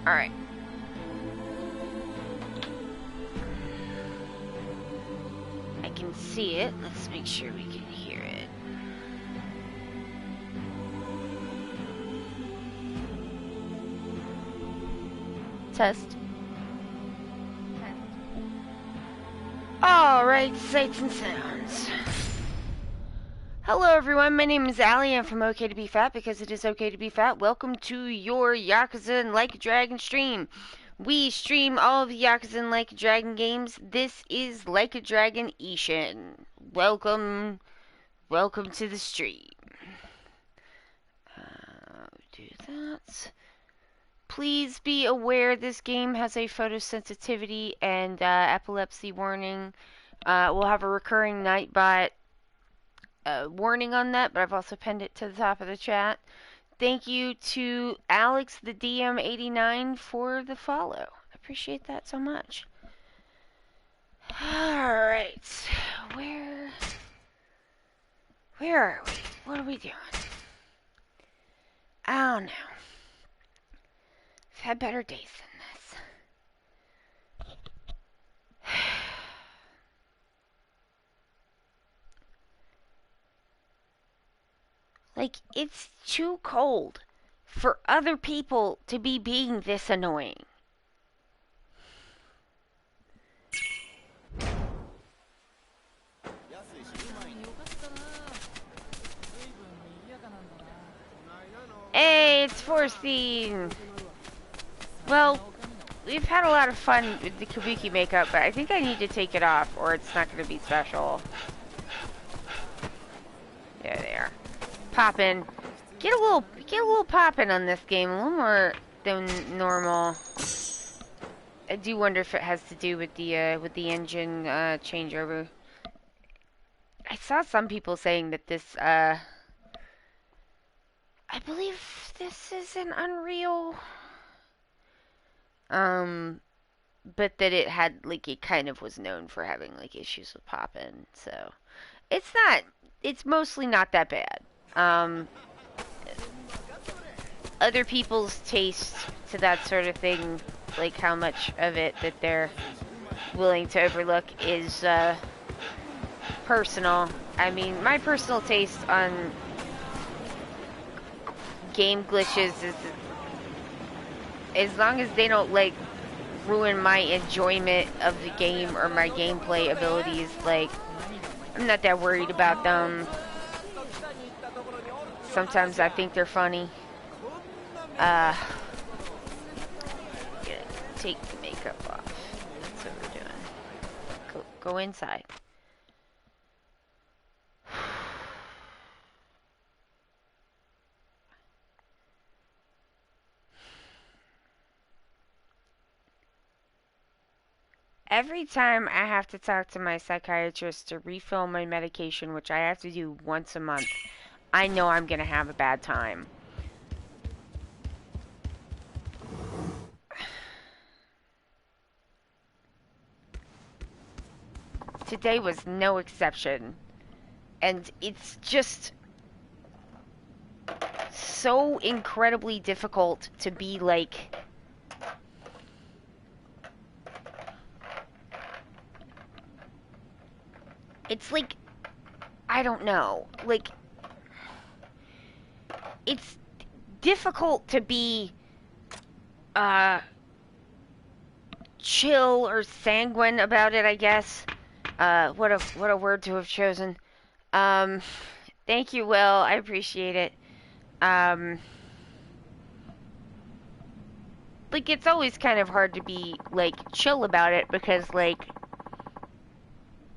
Alright. I can see it. Let's make sure we can hear it. Test. Alright, sights and sounds. Hello everyone, my name is Allie. I'm from Ok2BeFat because it is okay to be fat. Welcome to your Yakuza and Like a Dragon stream. We stream all of the Yakuza and Like a Dragon games. This is Like a Dragon Ishin. Welcome to the stream. Do that. Please be aware this game has a photosensitivity and epilepsy warning. We'll have a recurring Nightbot warning on that, but I've also pinned it to the top of the chat. Thank you to Alex the DM89 for the follow. I appreciate that so much. Alright. Where are we? What are we doing? I don't know. I've had better days than this. Like, it's too cold for other people to be being this annoying. Hey, it's Force Theme! Well, we've had a lot of fun with the Kabuki makeup, but I think I need to take it off or it's not going to be special. There they are. Poppin'. Get a little poppin' on this game, a little more than normal. I do wonder if it has to do with the engine changeover. I saw some people saying that this I believe this is an Unreal, but that it had, like, it kind of was known for having, like, issues with poppin', so it's mostly not that bad. Other people's taste to that sort of thing, like how much of it that they're willing to overlook, is personal. I mean, my personal taste on game glitches is, as long as they don't, like, ruin my enjoyment of the game or my gameplay abilities, like, I'm not that worried about them. Sometimes I think they're funny. Take the makeup off. That's what we're doing. Go inside. Every time I have to talk to my psychiatrist to refill my medication, which I have to do once a month, I know I'm gonna have a bad time. Today was no exception. And it's just so incredibly difficult to be, like, it's like, I don't know, like, it's difficult to be chill or sanguine about it, I guess. What a word to have chosen. Thank you, Will. I appreciate it. Like, it's always kind of hard to be, like, chill about it because, like,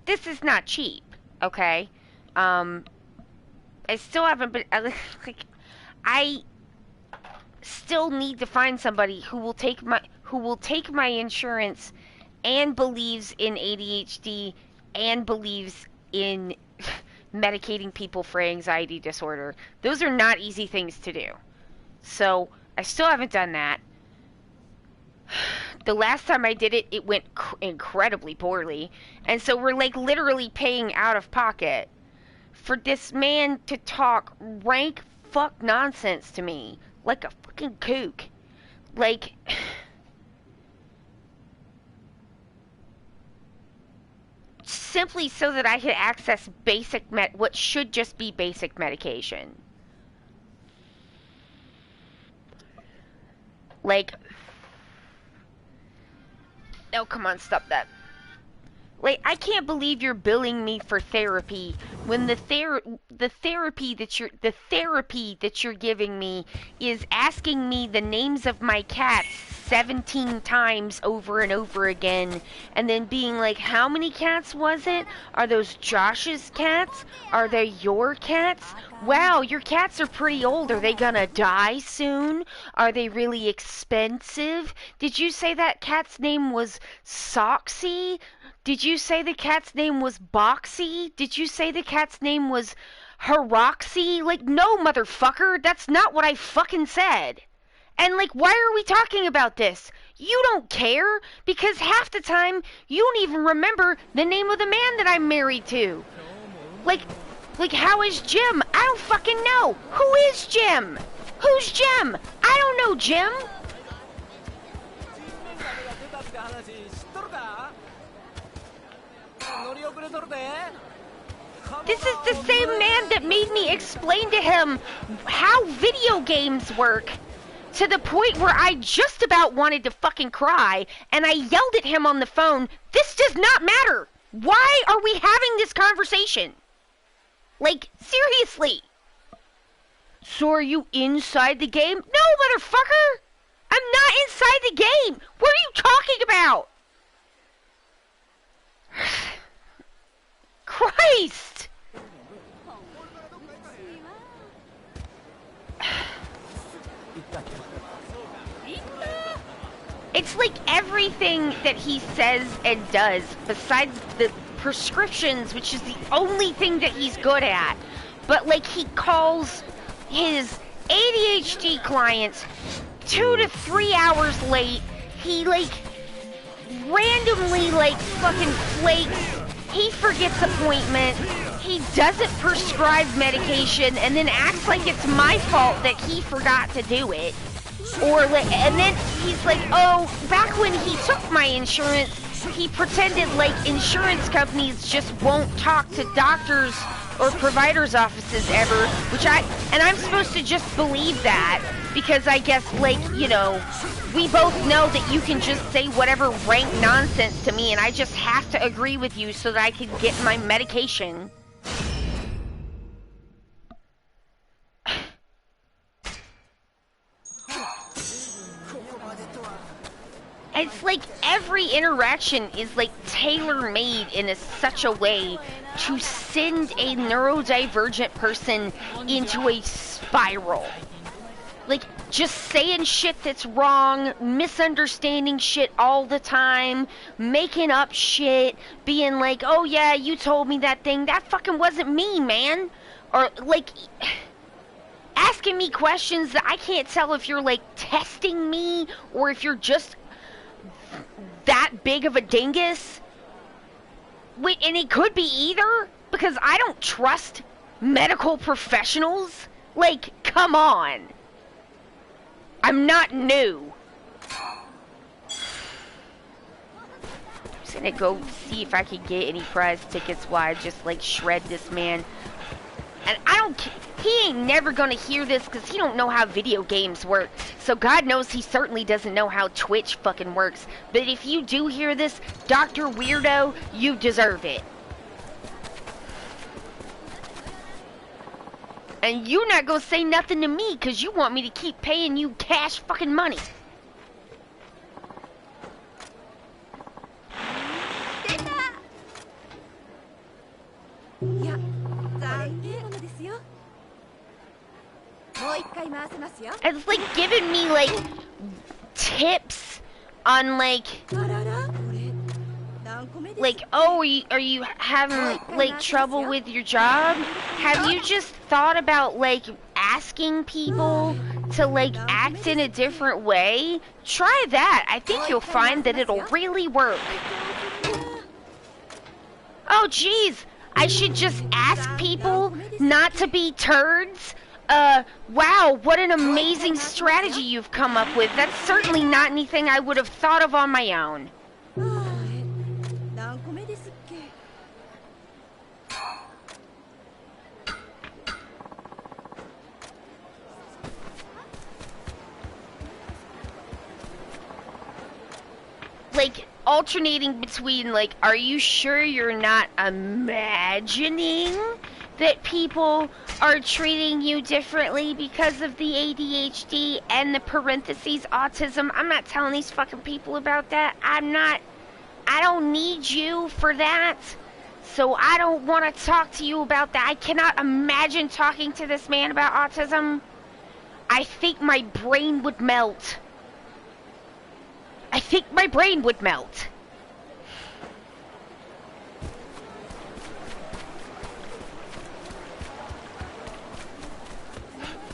this is not cheap, okay? I still haven't been, like, I still need to find somebody who will take my insurance and believes in ADHD and believes in medicating people for anxiety disorder. Those are not easy things to do. So, I still haven't done that. The last time I did it, it went incredibly poorly. And so we're, like, literally paying out of pocket for this man to talk rank fuck nonsense to me like a fucking kook. Like, simply so that I could access what should just be basic medication. Like, oh, come on, stop that. Like, I can't believe you're billing me for therapy when the therapy that you're giving me is asking me the names of my cats 17 times over and over again, and then being like, how many cats was it? Are those Josh's cats? Are they your cats? Wow, your cats are pretty old. Are they gonna die soon? Are they really expensive? Did you say that cat's name was Soxy? Did you say the cat's name was Boxy? Did you say the cat's name was Heroxy? Like, no, motherfucker, that's not what I fucking said. And, like, why are we talking about this? You don't care, because half the time, you don't even remember the name of the man that I'm married to. Like, how is Jim? I don't fucking know. Who is Jim? Who's Jim? I don't know Jim. This is the same man that made me explain to him how video games work, to the point where I just about wanted to fucking cry, and I yelled at him on the phone, this does not matter. Why are we having this conversation? Like, seriously. So are you inside the game? No, motherfucker! I'm not inside the game! What are you talking about? Christ! It's like everything that he says and does, besides the prescriptions, which is the only thing that he's good at. But, like, he calls his ADHD clients 2 to 3 hours late. He, like, randomly, like, fucking flakes. He forgets appointments. He doesn't prescribe medication and then acts like it's my fault that he forgot to do it. Or, like, and then he's like, oh, back when he took my insurance, he pretended like insurance companies just won't talk to doctors or providers' offices ever, and I'm supposed to just believe that, because I guess, like, you know, we both know that you can just say whatever rank nonsense to me, and I just have to agree with you so that I can get my medication. It's like every interaction is like tailor-made in such a way to send a neurodivergent person into a spiral. Like, just saying shit that's wrong, misunderstanding shit all the time, making up shit, being like, oh yeah, you told me that thing, that fucking wasn't me, man. Or, like, asking me questions that I can't tell if you're, like, testing me, or if you're just that big of a dingus. Wait, and it could be either, because I don't trust medical professionals. Like, come on. I'm not new. I'm just gonna go see if I can get any prize tickets while I just, like, shred this man. And he ain't never gonna hear this because he don't know how video games work. So God knows he certainly doesn't know how Twitch fucking works. But if you do hear this, Dr. Weirdo, you deserve it. And you not gonna say nothing to me because you want me to keep paying you cash fucking money. It's like giving me, like, tips on, like, oh, are you having, like, trouble with your job? Have you just thought about, like, asking people to, like, act in a different way? Try that. I think you'll find that it'll really work. Oh, jeez. I should just ask people not to be turds? Wow, what an amazing strategy you've come up with. That's certainly not anything I would have thought of on my own. like, alternating between, like, are you sure you're not imagining that people are treating you differently because of the ADHD and the parentheses autism? I'm not telling these fucking people about that. I don't need you for that. So I don't want to talk to you about that. I cannot imagine talking to this man about autism. I think my brain would melt. I think my brain would melt.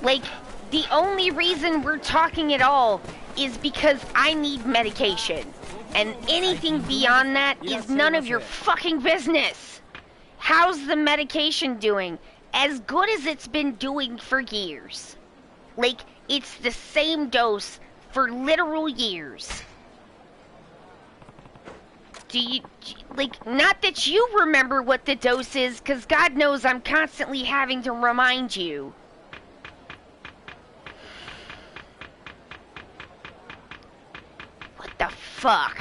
Like, the only reason we're talking at all is because I need medication. And anything beyond that is none of your fucking business. How's the medication doing? As good as it's been doing for years. Like, it's the same dose for literal years. Do you, like, not that you remember what the dose is, because God knows I'm constantly having to remind you. What the fuck?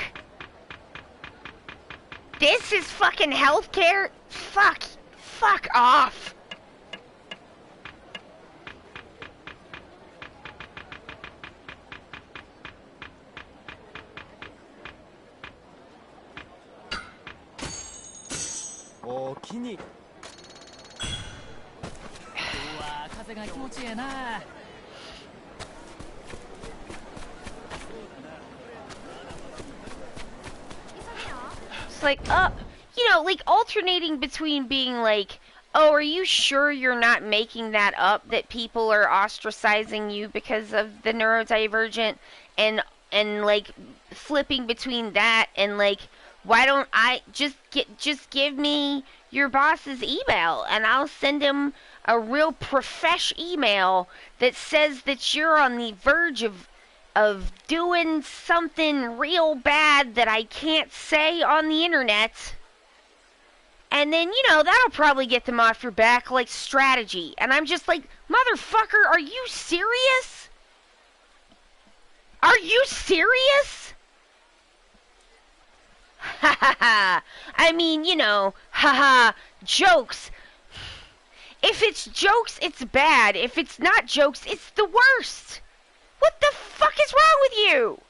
This is fucking healthcare? Fuck off. Ok2. It's like, you know, like alternating between being like, oh, are you sure you're not making that up, that people are ostracizing you because of the neurodivergent, and like flipping between that and like, why don't I just give me your boss's email and I'll send him a real profesh email that says that you're on the verge of doing something real bad that I can't say on the internet. And then, you know, that'll probably get them off your back, like strategy. And I'm just like, motherfucker, are you serious? Are you serious? Ha ha ha. I mean, you know, ha ha, jokes. If it's jokes, it's bad. If it's not jokes, it's the worst. What the fuck is wrong with you?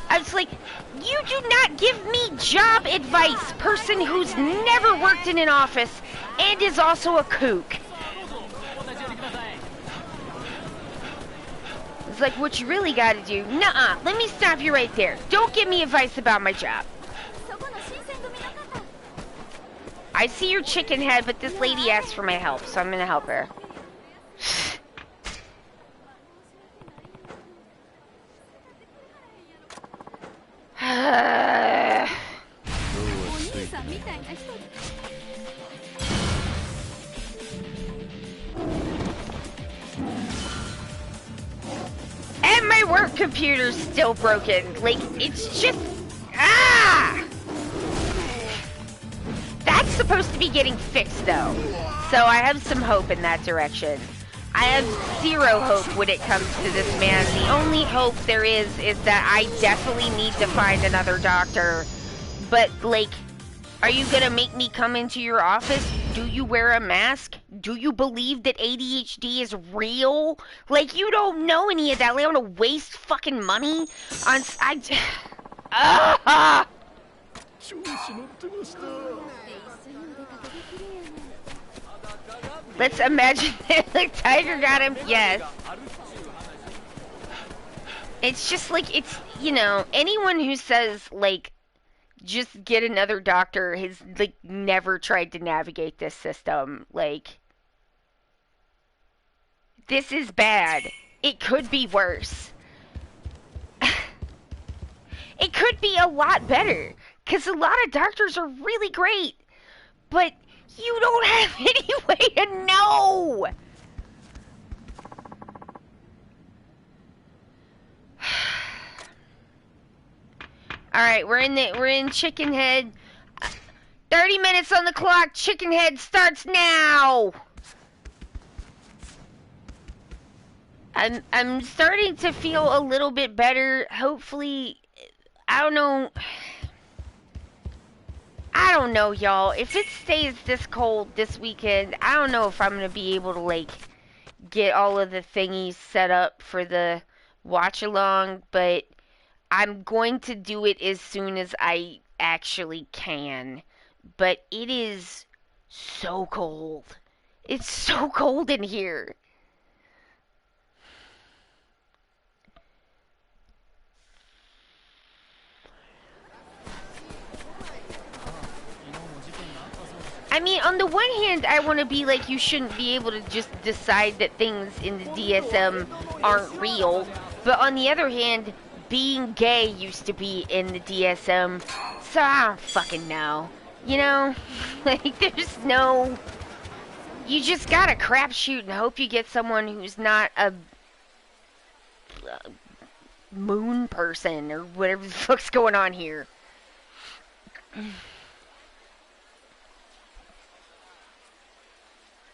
I was like, you do not give me job advice, person who's never worked in an office and is also a kook. It's like, what you really gotta do, nuh-uh, let me stop you right there. Don't give me advice about my job. I see your chicken head, but this lady asked for my help, so I'm gonna help her. And my work computer's still broken. Like, it's just... Ah! That's supposed to be getting fixed, though. So I have some hope in that direction. I have zero hope when it comes to this man. The only hope there is that I definitely need to find another doctor. But, like, are you gonna make me come into your office? Do you wear a mask? Do you believe that ADHD is real? Like, you don't know any of that. Like, I want to waste fucking money on... Ah! Let's imagine that, like, Tiger got him. Yes. It's just like, it's, you know, anyone who says, like, just get another doctor has, like, never tried to navigate this system. Like, this is bad. It could be worse. It could be a lot better. Because a lot of doctors are really great. But you don't have any way to know. Alright, we're in Chicken Head. 30 minutes on the clock. Chicken Head starts now. I'm starting to feel a little bit better. Hopefully, I don't know. I don't know, y'all. If it stays this cold this weekend, I don't know if I'm gonna be able to like get all of the thingies set up for the watch along, but I'm going to do it as soon as I actually can. But it is so cold. It's so cold in here. I mean, on the one hand, I want to be like, you shouldn't be able to just decide that things in the DSM aren't real. But on the other hand, being gay used to be in the DSM, so I don't fucking know. You know? Like, there's no. You just gotta crapshoot and hope you get someone who's not a moon person or whatever the fuck's going on here.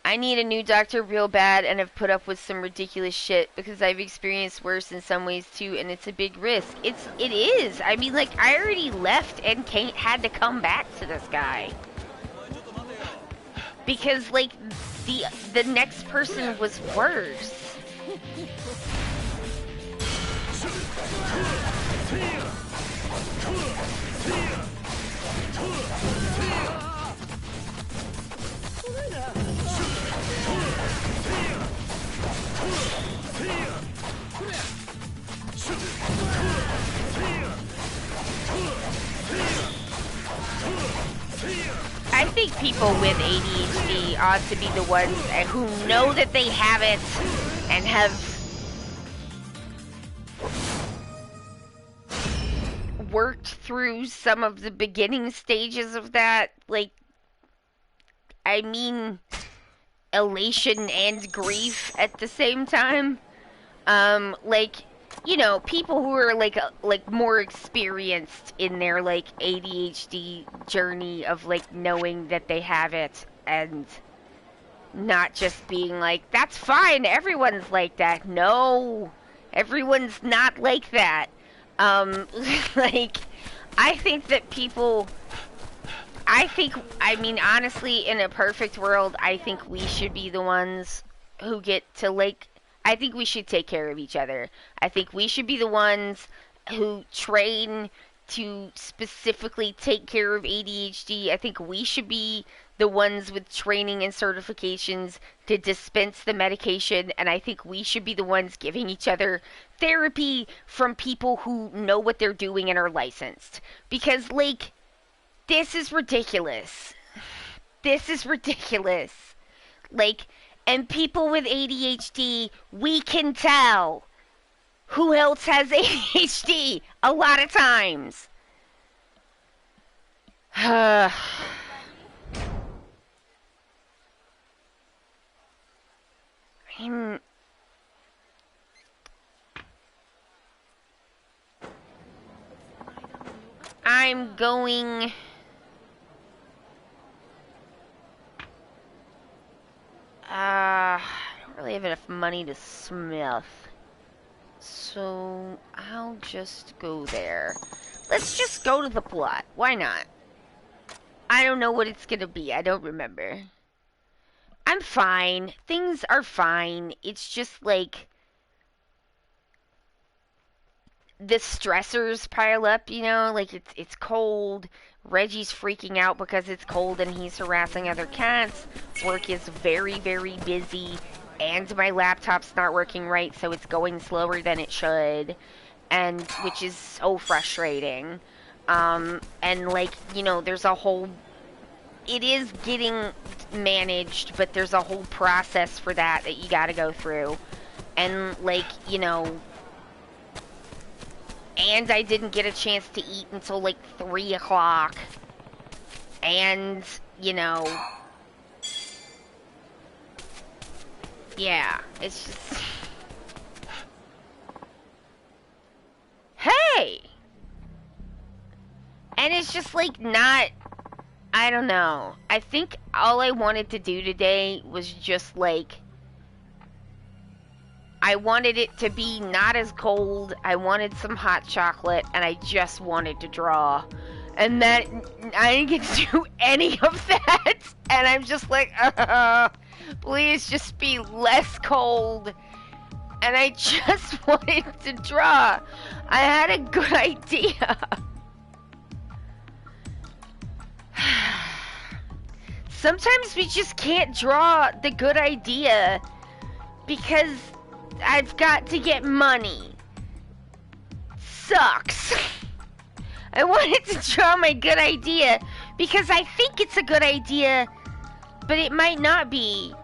I need a new doctor real bad and have put up with some ridiculous shit because I've experienced worse in some ways too, and it's a big risk. It is. I mean, like, I already left and had to come back to this guy because like the next person was worse. I think people with ADHD ought to be the ones who know that they have it and have worked through some of the beginning stages of that. Like, I mean, elation and grief at the same time. Like, you know, people who are like more experienced in their like ADHD journey of like knowing that they have it and not just being like, that's fine, everyone's like that. No, everyone's not like that. Like, I think that people, I mean, honestly, in a perfect world, I think we should be the ones who get to, like, I think we should take care of each other. I think we should be the ones who train to specifically take care of ADHD. I think we should be the ones with training and certifications to dispense the medication. And I think we should be the ones giving each other therapy from people who know what they're doing and are licensed. Because, like, this is ridiculous. This is ridiculous. Like, and people with ADHD, we can tell who else has ADHD a lot of times. I'm going. I don't really have enough money to smith. So I'll just go there. Let's just go to the plot. Why not? I don't know what it's gonna be. I don't remember. I'm fine. Things are fine. It's just like the stressors pile up, you know? Like it's cold. Reggie's freaking out because it's cold and he's harassing other cats. Work is very, very busy. And my laptop's not working right, so it's going slower than it should. And which is so frustrating. And like, you know, there's a whole, it is getting managed, but there's a whole process for that you gotta go through. And like, you know, and I didn't get a chance to eat until like 3 o'clock. And, you know, yeah, it's just, hey! And it's just like not, I don't know. I think all I wanted to do today was just like I wanted it to be not as cold. I wanted some hot chocolate, and I just wanted to draw. And that, I didn't get to do any of that. And I'm just like, please just be less cold. And I just wanted to draw. I had a good idea. Sometimes we just can't draw the good idea because I've got to get money. Sucks. I wanted to draw my good idea because I think it's a good idea, but it might not be.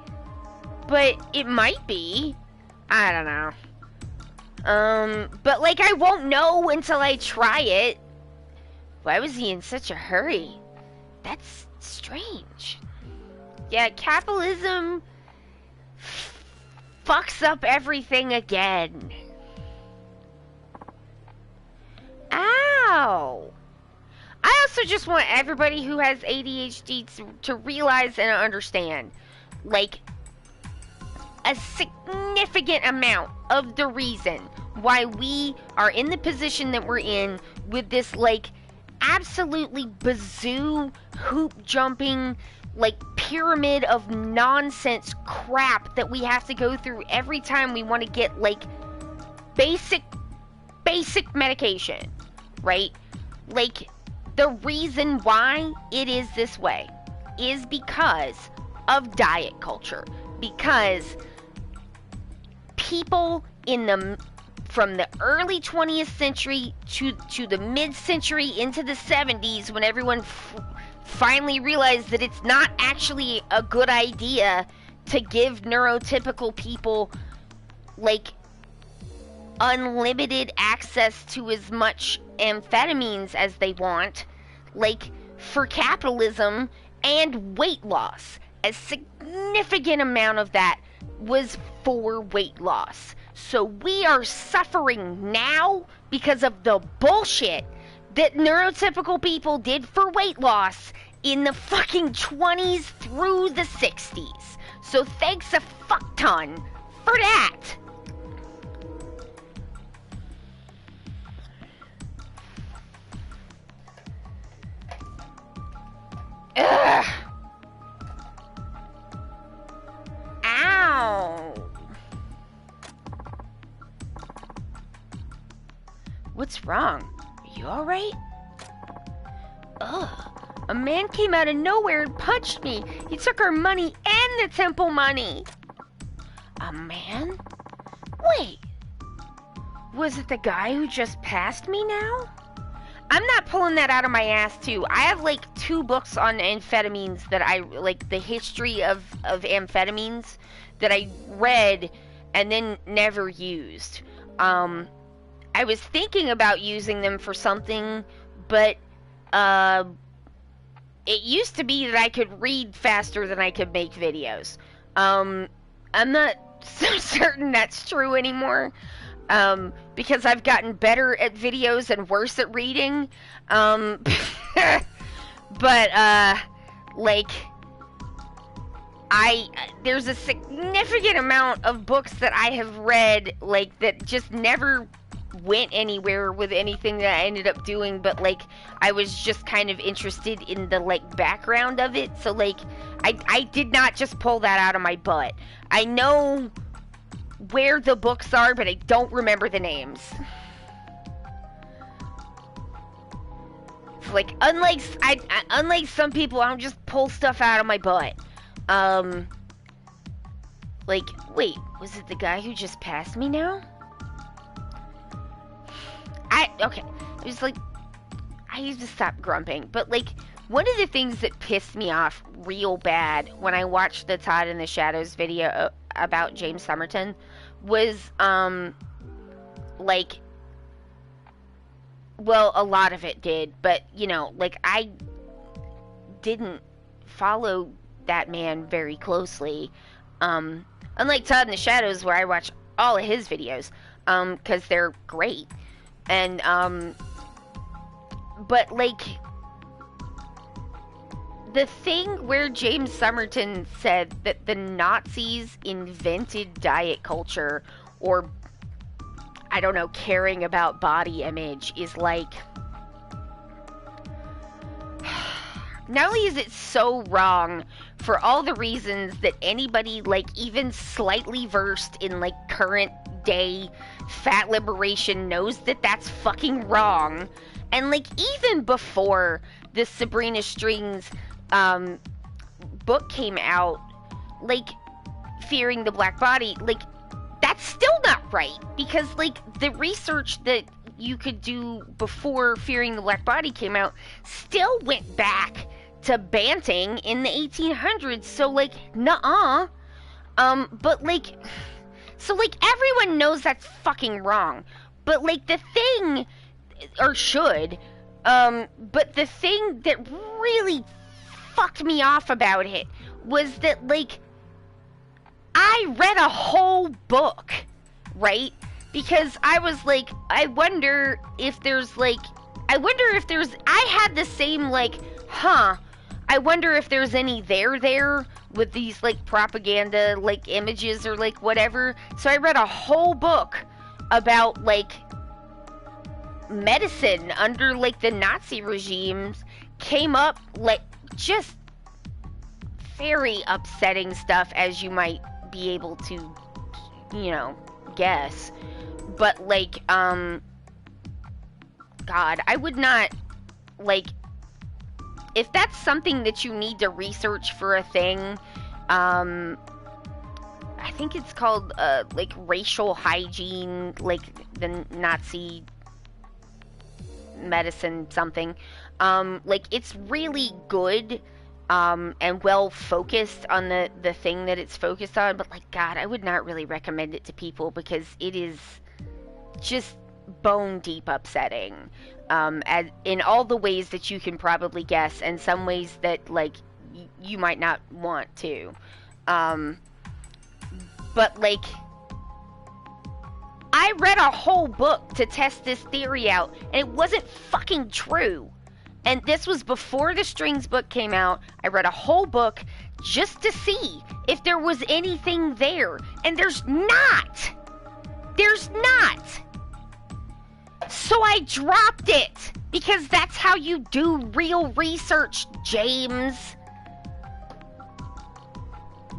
But it might be. I don't know. But like I won't know until I try it. Why was he in such a hurry? That's strange. Yeah, capitalism fucks up everything again. Ow! I also just want everybody who has ADHD to realize and understand, like, a significant amount of the reason why we are in the position that we're in with this, like, absolutely bazoo, hoop jumping, like, pyramid of nonsense crap that we have to go through every time we want to get, like, basic medication, right? Like, the reason why it is this way is because of diet culture. Because people from the early 20th century to the mid-century into the 70s, when everyone finally realized that it's not actually a good idea to give neurotypical people, like, unlimited access to as much amphetamines as they want, like, for capitalism and weight loss. A significant amount of that was for weight loss. So we are suffering now because of the bullshit that neurotypical people did for weight loss in the fucking 20s through the 60s. So thanks a fuck ton for that. Ugh. Ow. What's wrong? Are you alright? Ugh. A man came out of nowhere and punched me. He took our money and the temple money. A man? Wait. Was it the guy who just passed me now? I'm not pulling that out of my ass, too. I have, like, 2 books on amphetamines that I, like, the history of amphetamines that I read and then never used. I was thinking about using them for something, but, it used to be that I could read faster than I could make videos. I'm not so certain that's true anymore. Because I've gotten better at videos and worse at reading. But, like, there's a significant amount of books that I have read, like, that just never went anywhere with anything that I ended up doing, but, like, I was just kind of interested in the, like, background of it. So, like, I did not just pull that out of my butt. I know where the books are, but I don't remember the names. Like, unlike some people, I don't just pull stuff out of my butt. Like, wait, was it the guy who just passed me now? Okay, it was like, I used to stop grumping, but, like, one of the things that pissed me off real bad when I watched the Todd in the Shadows video about James Somerton was, like, well, a lot of it did, but, you know, like, I didn't follow that man very closely, unlike Todd in the Shadows, where I watch all of his videos, because they're great, and, but, like, the thing where James Somerton said that the Nazis invented diet culture or I don't know, caring about body image is like, not only is it so wrong for all the reasons that anybody like even slightly versed in like current day fat liberation knows that that's fucking wrong, and like even before the Sabrina Strings book came out, like fearing the black body, like that's still not right, because like the research that you could do before Fearing the Black Body came out still went back to Banting in the 1800s. So like, nuh-uh. But like, so like everyone knows that's fucking wrong. But like the thing, or should, but the thing that really fucked me off about it was that like I read a whole book, right? Because I was like, I wonder if there's, I had the same, like, I wonder if there's any there with these, like, propaganda, like, images or, like, whatever. So I read a whole book about, like, medicine under, like, the Nazi regimes, came up, like, just very upsetting stuff, as you might be able to, you know, guess. But like, God, I would not, like, if that's something that you need to research for a thing, I think it's called, like, racial hygiene, like, the Nazi medicine something, like, it's really good, and well focused on the thing that it's focused on, but like, God, I would not really recommend it to people because it is just bone deep upsetting, as in all the ways that you can probably guess, and some ways that like you might not want to, but like, I read a whole book to test this theory out, and it wasn't fucking true. And this was before the Strings book came out. I read a whole book just to see if there was anything there. And there's not. There's not. So I dropped it. Because that's how you do real research, James.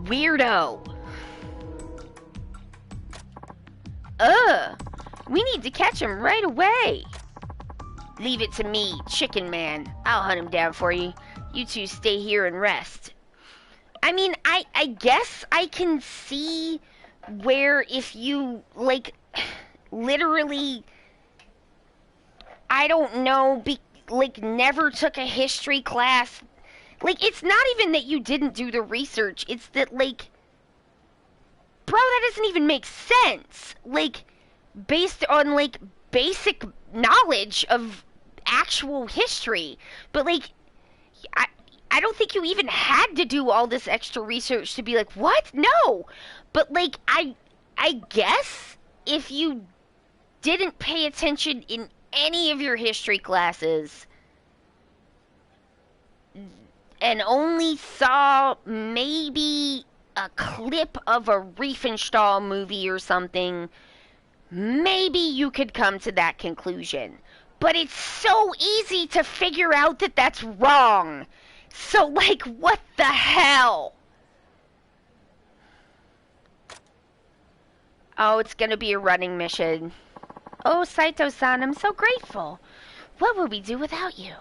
Weirdo. We need to catch him right away. Leave it to me, Chicken Man. I'll hunt him down for you. You two stay here and rest. I mean, I guess I can see where if you, like, literally, I don't know, like, never took a history class. Like, it's not even that you didn't do the research. It's that, like, bro, that doesn't even make sense. Like, based on, like, basic knowledge of actual history. But like, I don't think you even had to do all this extra research to be like, what? No. But like, I guess if you didn't pay attention in any of your history classes and only saw maybe a clip of a Riefenstahl movie or something, maybe you could come to that conclusion. But it's so easy to figure out that that's wrong. So, like, what the hell? Oh, it's gonna be a running mission. Oh, Saito-san, I'm so grateful. What would we do without you?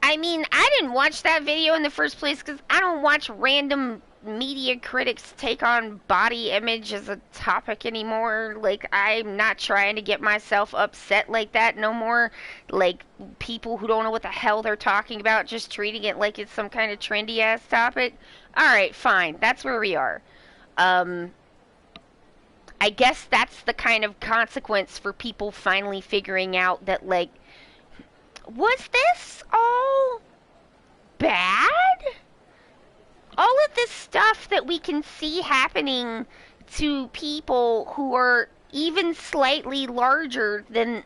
I mean, I didn't watch that video in the first place because I don't watch random media critics take on body image as a topic anymore. Like, I'm not trying to get myself upset like that no more. Like, people who don't know what the hell they're talking about, just treating it like it's some kind of trendy ass topic. Alright, fine. That's where we are. I guess that's the kind of consequence for people finally figuring out that, like, was this all bad? All of this stuff that we can see happening to people who are even slightly larger than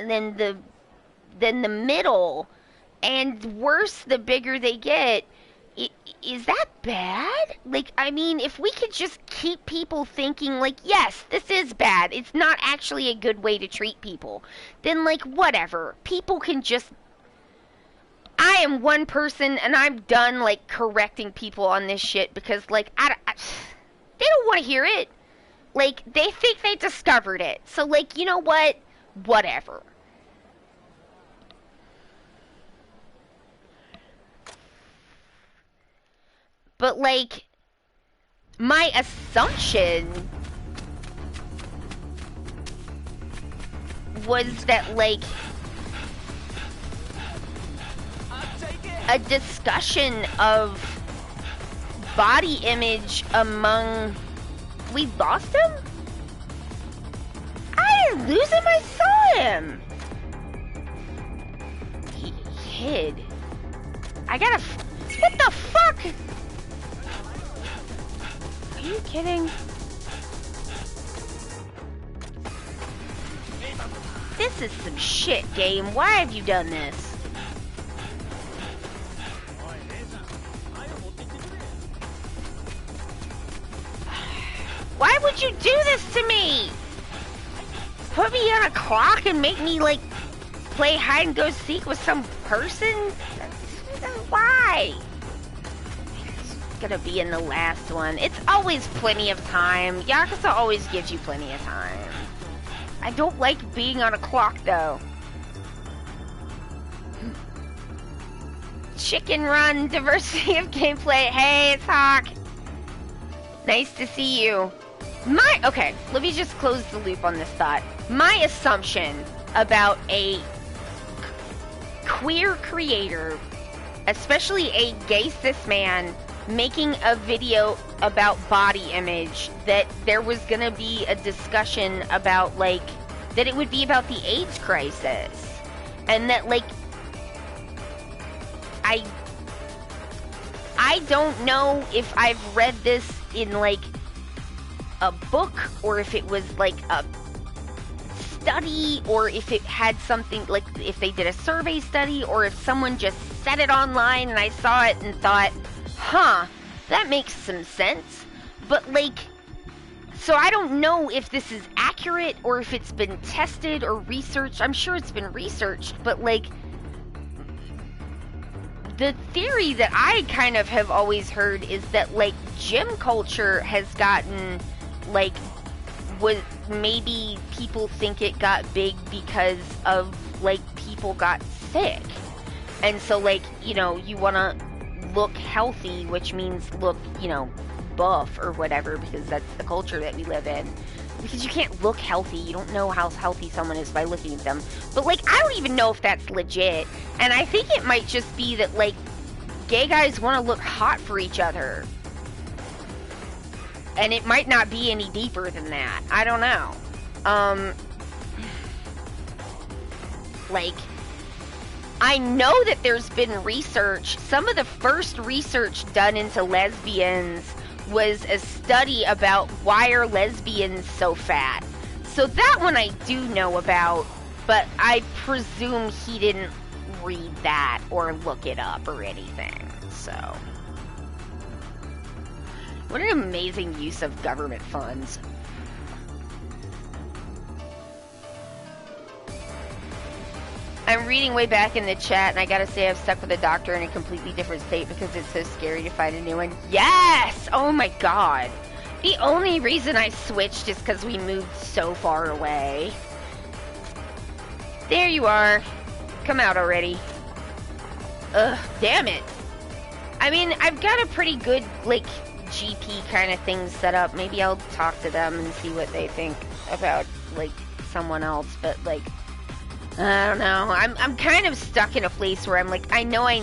the middle, and worse the bigger they get, Is that bad? Like, I mean, if we could just keep people thinking, like, yes, this is bad, it's not actually a good way to treat people, then, like, whatever. People can just. I am one person, and I'm done, like, correcting people on this shit because, like, they don't want to hear it. Like, they think they discovered it. So, like, you know what? Whatever. But, like, my assumption was that, like, a discussion of body image among. We lost him? I didn't lose him, I saw him! He hid. I gotta. What the fuck? Are you kidding? This is some shit, game. Why have you done this? Why would you do this to me? Put me on a clock and make me, like, play hide and go seek with some person? Why? It's gonna be in the last one. It's always plenty of time. Yakuza always gives you plenty of time. I don't like being on a clock, though. Chicken Run, diversity of gameplay. Hey, it's Hawk. Nice to see you. Okay, let me just close the loop on this thought. My assumption about a queer creator, especially a gay cis man, making a video about body image, that there was gonna be a discussion about, like, that it would be about the AIDS crisis. And that, like, I don't know if I've read this in, like, a book, or if it was, like, a study, or if it had something, like, if they did a survey study, or if someone just said it online and I saw it and thought, huh, that makes some sense. But, like, so I don't know if this is accurate or if it's been tested or researched. I'm sure it's been researched, but, like, the theory that I kind of have always heard is that, like, gym culture has gotten, like, was maybe people think it got big because of, like, people got sick. And so, like, you know, you want to look healthy, which means look, you know, buff or whatever, because that's the culture that we live in. Because you can't look healthy. You don't know how healthy someone is by looking at them. But, like, I don't even know if that's legit. And I think it might just be that, like, gay guys want to look hot for each other. And it might not be any deeper than that. I don't know. Like, I know that there's been research. Some of the first research done into lesbians was a study about why are lesbians so fat. So that one I do know about, but I presume he didn't read that or look it up or anything. So, what an amazing use of government funds. I'm reading way back in the chat, and I gotta say I've stuck with a doctor in a completely different state because it's so scary to find a new one. Yes! Oh my god. The only reason I switched is because we moved so far away. There you are. Come out already. Ugh, damn it. I mean, I've got a pretty good, like, GP kind of thing set up. Maybe I'll talk to them and see what they think about, like, someone else, but, like, I don't know. I'm kind of stuck in a place where I'm like, I know I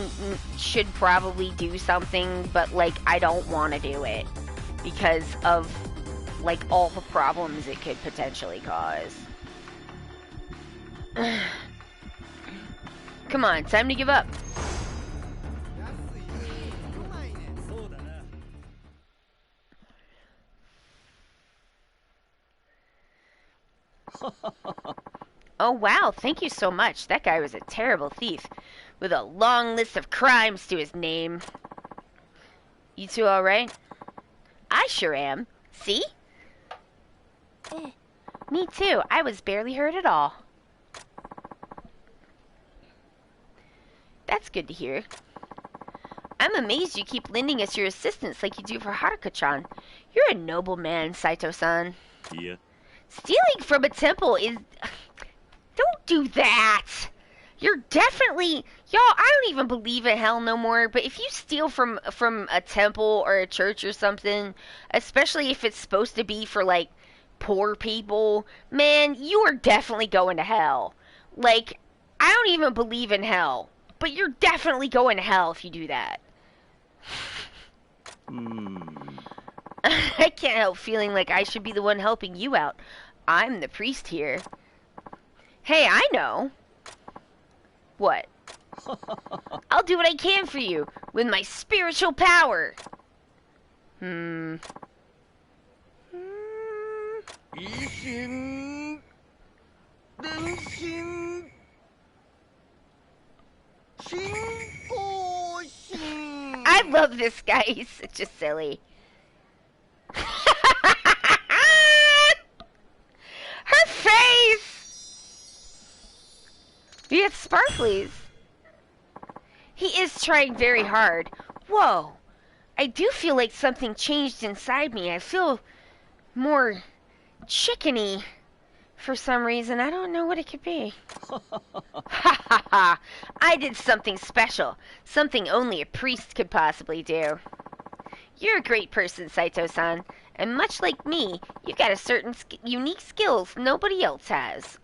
should probably do something, but, like, I don't want to do it because of, like, all the problems it could potentially cause. Come on, time to give up. Oh wow, thank you so much. That guy was a terrible thief with a long list of crimes to his name. You two alright? I sure am. See? Me too. I was barely hurt at all. That's good to hear. I'm amazed you keep lending us your assistance like you do for Haruka-chan. You're a noble man, Saito-san. Yeah. Stealing from a temple is... Don't do that! You're definitely... Y'all, I don't even believe in hell no more, but if you steal from a temple or a church or something, especially if it's supposed to be for, like, poor people, man, you are definitely going to hell. Like, I don't even believe in hell, but you're definitely going to hell if you do that. I can't help feeling like I should be the one helping you out. I'm the priest here. Hey, I know. What? I'll do what I can for you with my spiritual power. Ishin. Denshin. Shin. I love this guy. He's such a silly. Her face! He has sparklies. He is trying very hard. Whoa. I do feel like something changed inside me. I feel more chickeny for some reason. I don't know what it could be. Ha ha ha. I did something special. Something only a priest could possibly do. You're a great person, Saito-san. And much like me, you've got a certain unique skills nobody else has.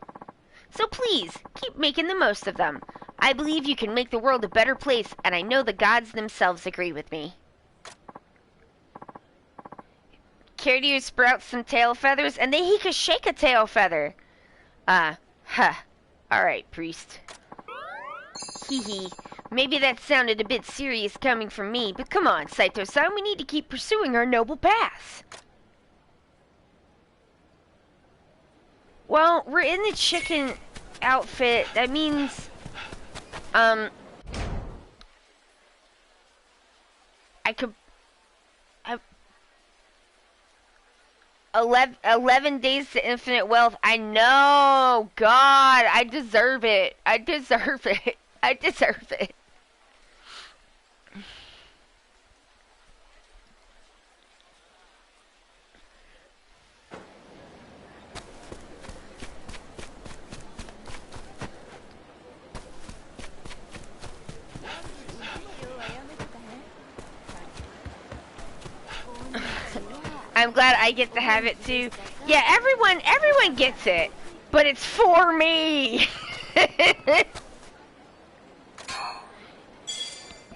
So please, keep making the most of them. I believe you can make the world a better place, and I know the gods themselves agree with me. Care to sprout some tail feathers, and then he could shake a tail feather. Alright, priest. Hee hee. Maybe that sounded a bit serious coming from me, but come on, Saito-san, we need to keep pursuing our noble paths. Well, we're in the chicken outfit. That means, I could... 11 days to infinite wealth. I know! God, I deserve it. I deserve it. I deserve it. I'm glad I get to have it too. Yeah, everyone gets it, but it's for me.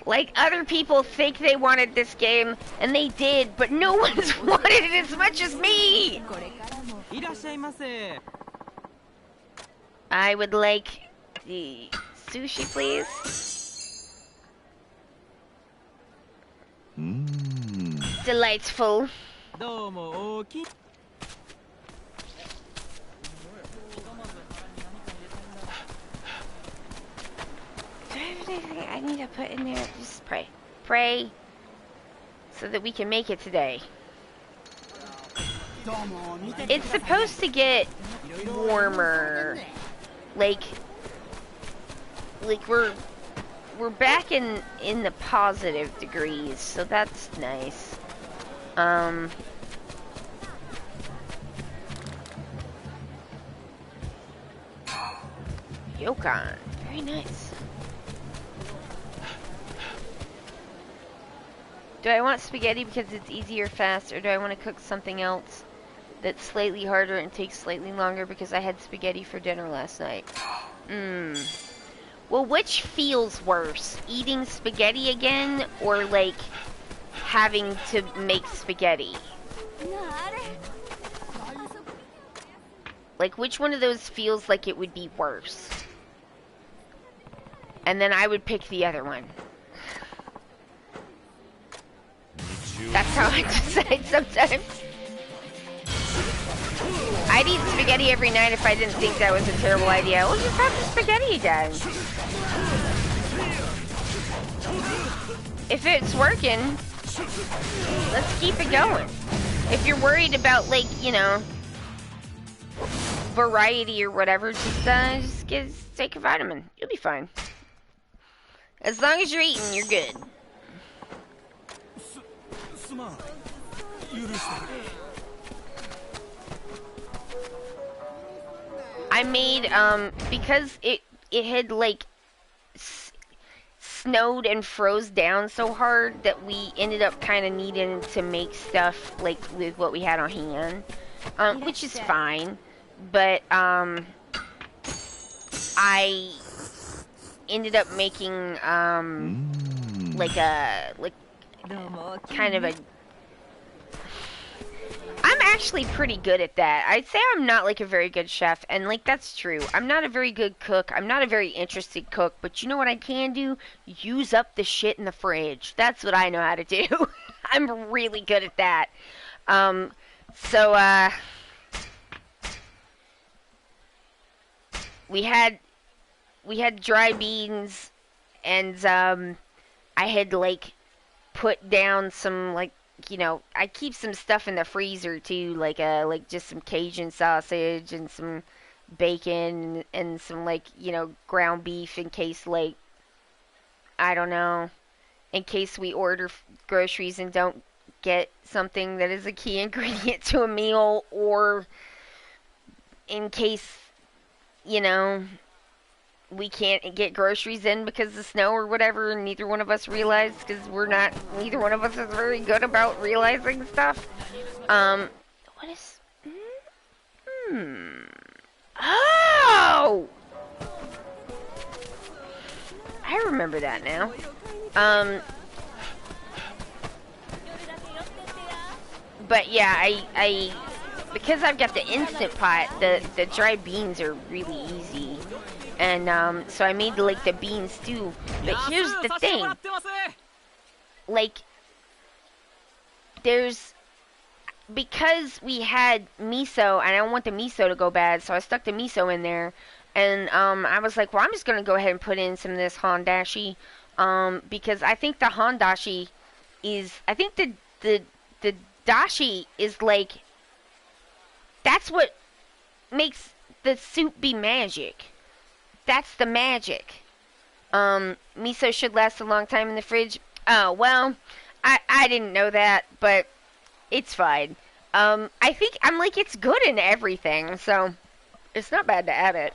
Like, other people think they wanted this game, and they did, but no one's wanted it as much as me. I would like the sushi, please. Delightful. Do I have anything I need to put in there? Just pray. Pray so that we can make it today. It's supposed to get warmer. Like we're back in the positive degrees, so that's nice. Yokon. Very nice. Do I want spaghetti because it's easier, fast, or do I want to cook something else that's slightly harder and takes slightly longer because I had spaghetti for dinner last night? Well, which feels worse? Eating spaghetti again, or, like, having to make spaghetti? Like, which one of those feels like it would be worse? And then I would pick the other one. That's how I decide sometimes. I'd eat spaghetti every night if I didn't think that was a terrible idea. We'll just have the spaghetti again. If it's working, Let's keep it going. If you're worried about, like, you know, variety or whatever, just take a vitamin. You'll be fine. As long as you're eating, you're good. I made, because it had, like, snowed and froze down so hard that we ended up kind of needing to make stuff, like, with what we had on hand. Which is fine. But, I ended up making, like kind of a... I'm actually pretty good at that. I'd say I'm not, like, a very good chef, and, like, that's true. I'm not a very good cook. I'm not a very interested cook, but you know what I can do? Use up the shit in the fridge. That's what I know how to do. I'm really good at that. So, we had dry beans, and, I had, like, put down some, like, you know, I keep some stuff in the freezer too, like just some Cajun sausage and some bacon and some, like, you know, ground beef in case, like, I don't know, in case we order groceries and don't get something that is a key ingredient to a meal, or in case, you know, we can't get groceries in because of the snow or whatever, and neither one of us realized, because neither one of us is very good about realizing stuff. What is, oh! I remember that now. But yeah, I because I've got the Instant Pot, the dried beans are really easy. And, so I made, like, the bean stew. But here's the thing. Like, because we had miso, and I don't want the miso to go bad, so I stuck the miso in there. And, I was like, well, I'm just gonna go ahead and put in some of this hondashi. Because I think the hondashi I think the dashi is, like, that's what makes the soup be magic. That's the magic. Miso should last a long time in the fridge. Oh, well, I didn't know that, but it's fine. I think, I'm like, it's good in everything, so it's not bad to add it.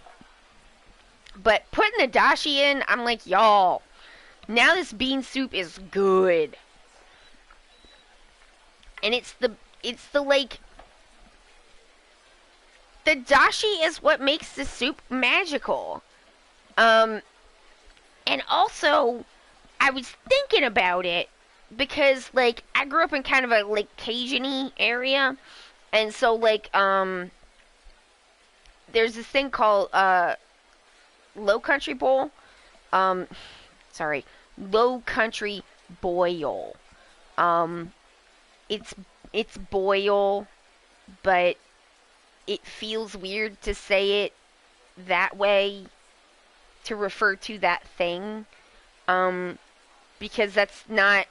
But putting the dashi in, I'm like, y'all, now this bean soup is good. And it's the, like, the dashi is what makes the soup magical. And also, I was thinking about it because, like, I grew up in kind of a, like, Cajun-y area, and so, like, there's this thing called, Low Country Bowl, sorry, Low Country Boil, it's boil, but it feels weird to say it that way, to refer to that thing, because that's not,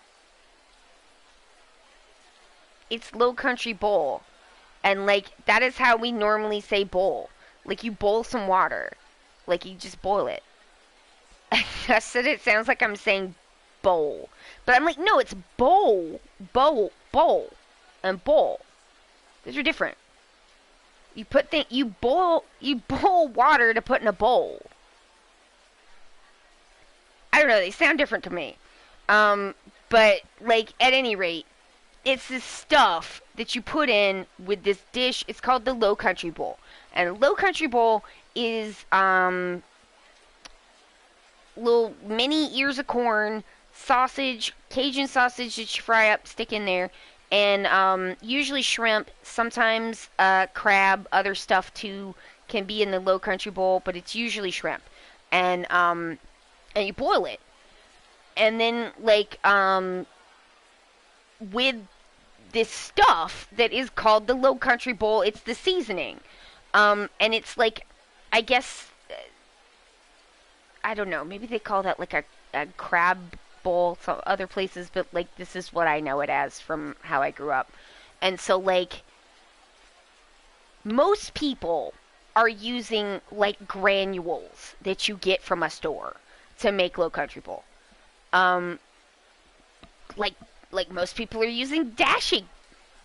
it's Low Country Bowl, and, like, that is how we normally say bowl, like, you boil some water, like, you just boil it. I said it sounds like I'm saying bowl, but I'm like, no, it's bowl, and bowl, those are different. You boil water to put in a bowl. I don't know, they sound different to me. But, like, at any rate, it's this stuff that you put in with this dish. It's called the Low Country Bowl. And the Low Country Bowl is, little mini ears of corn, sausage, Cajun sausage that you fry up, stick in there, and, usually shrimp, sometimes, crab, other stuff too, can be in the Low Country Bowl, but it's usually shrimp. And you boil it. And then, like, with this stuff that is called the Low Country Bowl, it's the seasoning. And it's like, I guess, I don't know, maybe they call that like a crab bowl some other places, but like this is what I know it as from how I grew up. And so like most people are using like granules that you get from a store to make low country bowl. Um, like like most people are using dashi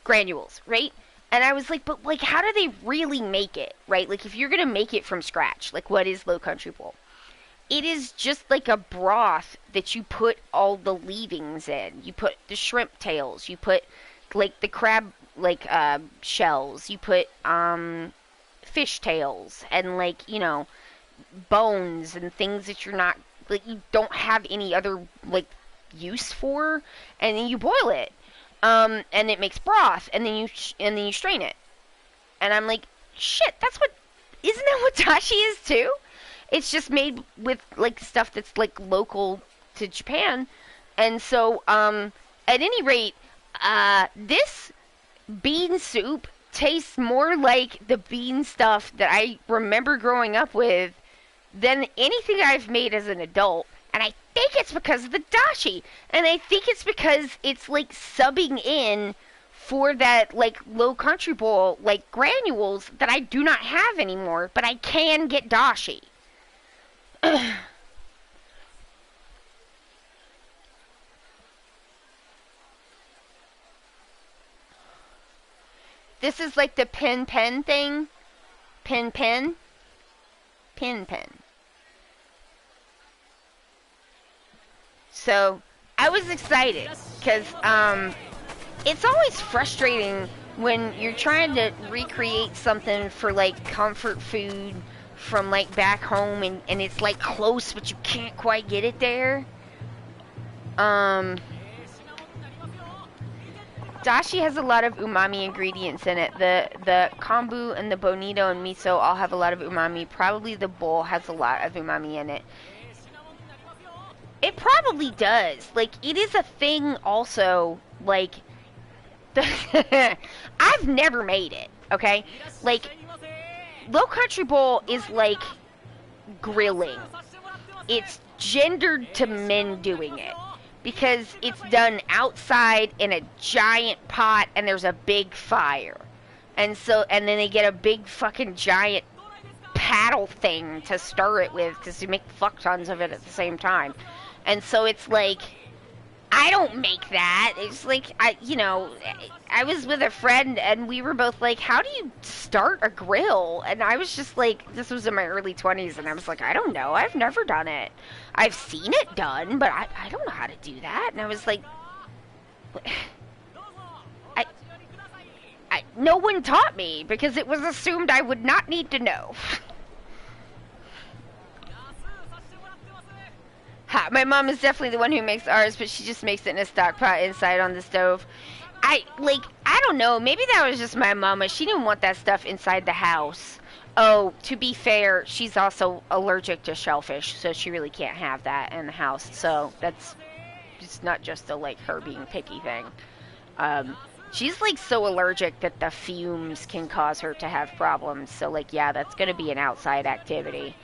granules, right? And I was like, but like, how do they really make it, right? Like, if you're gonna make it from scratch, like, what is low country bowl? It is just like a broth that you put all the leavings in. You put the shrimp tails, you put like the crab like shells, you put fish tails, and like bones and things that you're not like you don't have any other like use for, and then you boil it, and it makes broth, and then you strain it, and I'm like, shit, that's what isn't that what dashi is too? It's just made with like stuff that's like local to Japan, and so at any rate, this bean soup tastes more like the bean stuff that I remember growing up with than anything I've made as an adult. And I think it's because of the dashi. And I think it's because it's like subbing in for that like low country bowl like granules that I do not have anymore, but I can get dashi. This is like the pin thing. Pin pin. Pin pin. So I was excited because it's always frustrating when you're trying to recreate something for like comfort food from like back home, and it's like close but you can't quite get it there. Dashi has a lot of umami ingredients in it. The kombu and the bonito and miso all have a lot of umami. Probably the bowl has a lot of umami in it. It probably does. Like, it is a thing also, like, I've never made it, okay? Like, low country bowl is like grilling. It's gendered to men doing it because it's done outside in a giant pot and there's a big fire. And then they get a big fucking giant paddle thing to stir it with because you make fuck tons of it at the same time. And so it's like, I don't make that. It's like, I was with a friend and we were both like, how do you start a grill? And I was just like, this was in my early 20s, and I was like, I don't know. I've never done it. I've seen it done, but I don't know how to do that. And I was like, no one taught me because it was assumed I would not need to know. Ha, my mom is definitely the one who makes ours, but she just makes it in a stock pot inside on the stove. I don't know, maybe that was just my mama. She didn't want that stuff inside the house. Oh, to be fair, she's also allergic to shellfish, so she really can't have that in the house. So that's it's not just a like her being picky thing. She's like so allergic that the fumes can cause her to have problems. So like, yeah, that's gonna be an outside activity.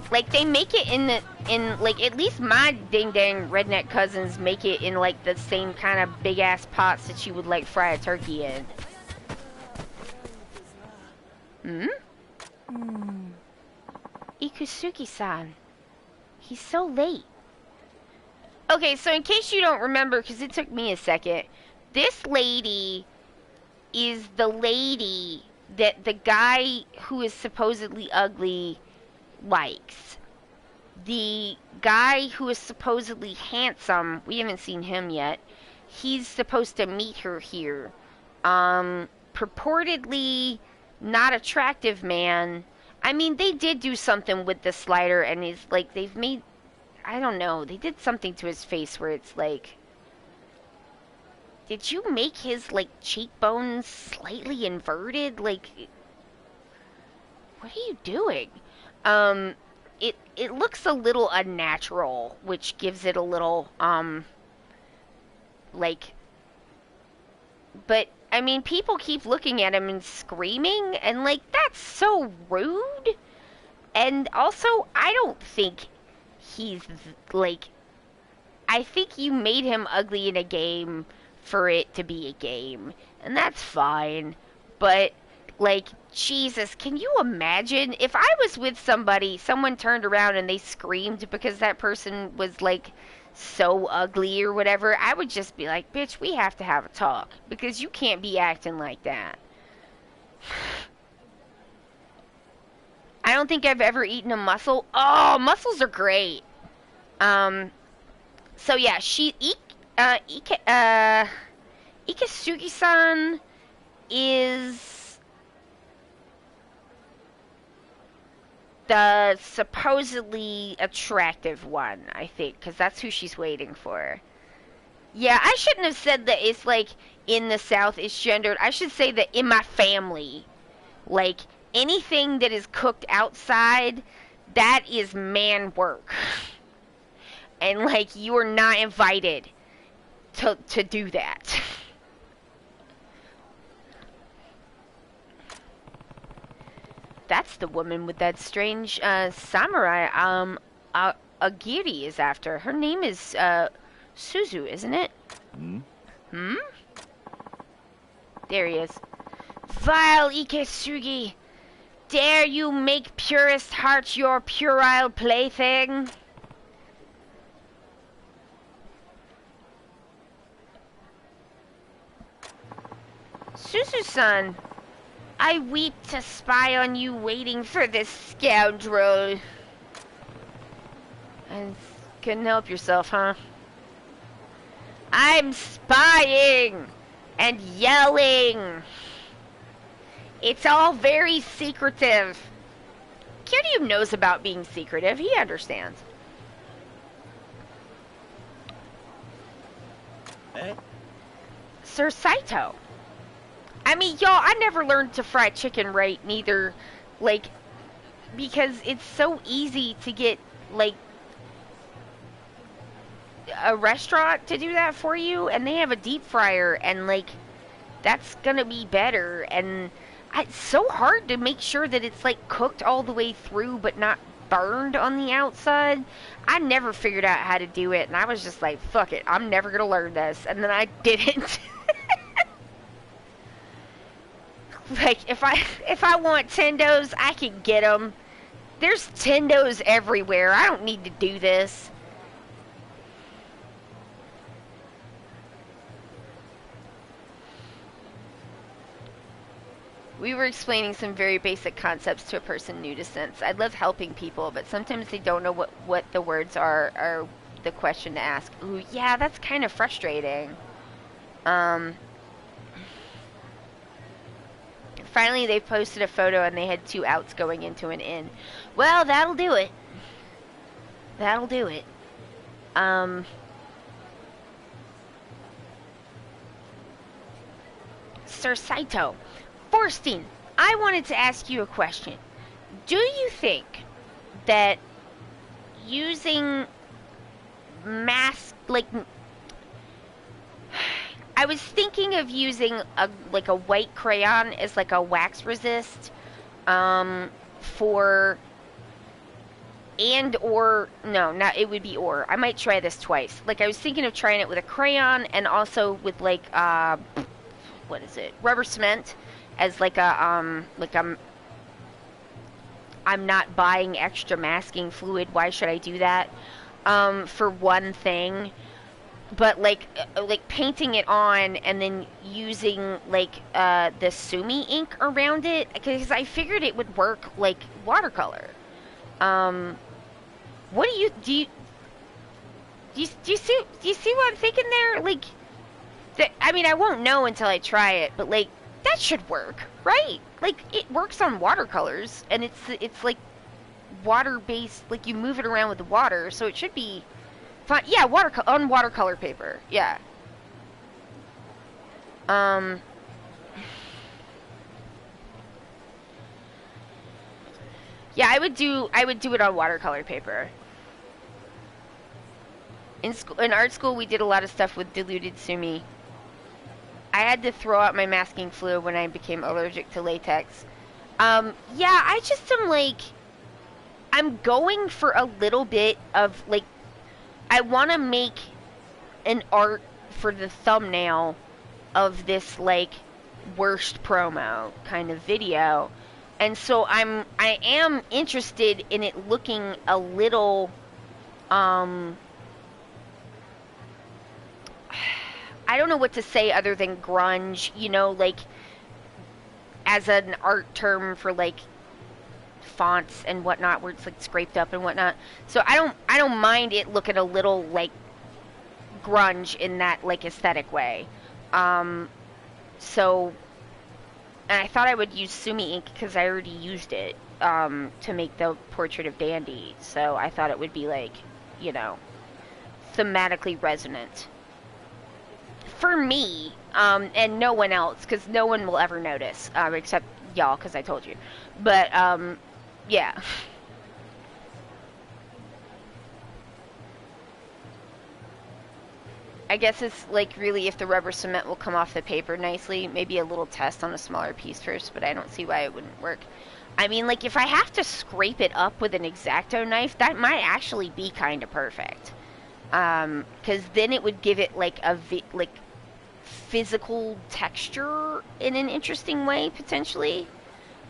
Like, they make it in like, at least my ding dang redneck cousins make it in like the same kind of big ass pots that you would like fry a turkey in. Ikusuki-san. He's so late. Okay, so in case you don't remember, because it took me a second, this lady is the lady that the guy who is supposedly ugly likes. The guy who is supposedly handsome, we haven't seen him yet, he's supposed to meet her here. Purportedly not attractive man. I mean, they did do something with the slider, and he's like, they've made, I don't know, they did something to his face where it's like, did you make his like cheekbones slightly inverted? Like, what are you doing? It looks a little unnatural, which gives it a little like, but I mean, people keep looking at him and screaming, and like, that's so rude. And also, I don't think he's like, I think you made him ugly in a game for it to be a game, and that's fine. But, like, Jesus, can you imagine if I was with somebody, someone turned around and they screamed because that person was, like, so ugly or whatever? I would just be like, bitch, we have to have a talk because you can't be acting like that. I don't think I've ever eaten a mussel. Oh, mussels are great. Um, so yeah, Ikasugi-san is the supposedly attractive one, I think, because that's who she's waiting for. Yeah, I shouldn't have said that it's like in the South it's gendered. I should say that in my family, like anything that is cooked outside, that is man work. And like you are not invited to do that. That's the woman with that strange samurai Agiri is after. Her name is Suzu, isn't it? Hmm? Hmm? There he is. Vile Ikesugi! Dare you make purest heart your puerile plaything? Suzu-san, I weep to spy on you waiting for this scoundrel. And couldn't help yourself, huh? I'm spying and yelling. It's all very secretive. Kiryu knows about being secretive. He understands. Eh? Sir Saito. I mean, y'all, I never learned to fry chicken right, neither. Like, because it's so easy to get, like, a restaurant to do that for you, and they have a deep fryer, and, like, that's gonna be better, and it's so hard to make sure that it's, like, cooked all the way through, but not burned on the outside. I never figured out how to do it, and I was just like, fuck it, I'm never gonna learn this, and then I didn't. Like, if I want tendos, I can get them. There's tendos everywhere. I don't need to do this. We were explaining some very basic concepts to a person new to Sense. I love helping people, but sometimes they don't know what the words are or the question to ask. Ooh, yeah, that's kind of frustrating. Finally, they posted a photo and they had 2 outs going into an inn. Well, that'll do it. That'll do it. Sir Saito, Forstein, I wanted to ask you a question. Do you think that using like, I was thinking of using a white crayon as like a wax resist, for, and or, no, not, it would be or. I might try this twice. Like, I was thinking of trying it with a crayon and also with like, what is it? Rubber cement as like a, I'm not buying extra masking fluid. Why should I do that? For one thing. But like painting it on and then using like the Sumi ink around it, because I figured it would work like watercolor. What do you see what I'm thinking there? Like, I mean, I won't know until I try it, but like that should work, right? Like, it works on watercolors, and it's like water based. Like, you move it around with the water, so it should be fine. Yeah, on watercolor paper. Yeah. Yeah, I would do it on watercolor paper. In art school, we did a lot of stuff with diluted sumi. I had to throw out my masking fluid when I became allergic to latex. Yeah, I just am like, I'm going for a little bit of like, I want to make an art for the thumbnail of this like worst promo kind of video. And so I am interested in it looking a little I don't know what to say other than grunge, you know, like as an art term for like fonts and whatnot where it's like scraped up and whatnot. So I don't mind it looking a little like grunge in that like aesthetic way. So and I thought I would use Sumi ink because I already used it to make the portrait of Dandy. So I thought it would be like, you know, thematically resonant for me, and no one else because no one will ever notice except y'all because I told you. But yeah. I guess it's like really if the rubber cement will come off the paper nicely, maybe a little test on a smaller piece first, but I don't see why it wouldn't work. I mean, like if I have to scrape it up with an X-Acto knife, that might actually be kind of perfect. Because then it would give it like like physical texture in an interesting way potentially.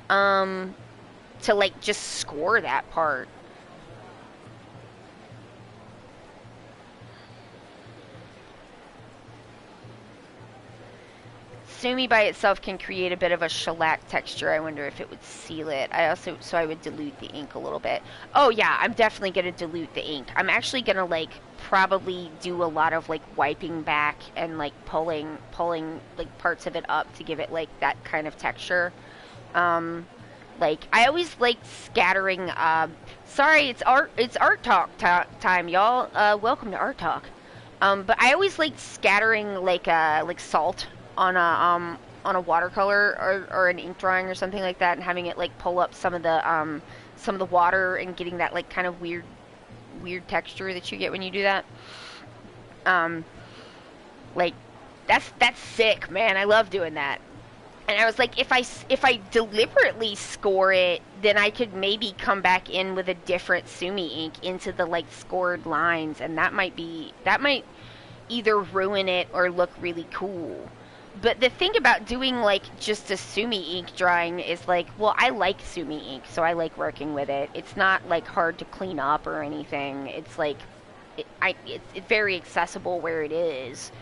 To like just score that part. Sumi by itself can create a bit of a shellac texture. I wonder if it would seal it. So I would dilute the ink a little bit. Oh yeah, I'm definitely going to dilute the ink. I'm actually going to like probably do a lot of like wiping back and like pulling like parts of it up to give it like that kind of texture. Like I always like scattering sorry, it's art talk time, y'all. Welcome to Art Talk. But I always like scattering like salt on a watercolor or an ink drawing or something like that, and having it like pull up some of the water and getting that like kind of weird texture that you get when you do that. Like that's sick, man. I love doing that. And I was like, if I deliberately score it, then I could maybe come back in with a different Sumi ink into the like scored lines, and that might either ruin it or look really cool. But the thing about doing like just a Sumi ink drawing is like, well, I like Sumi ink, so I like working with it. It's not like hard to clean up or anything. It's like it's very accessible where it is.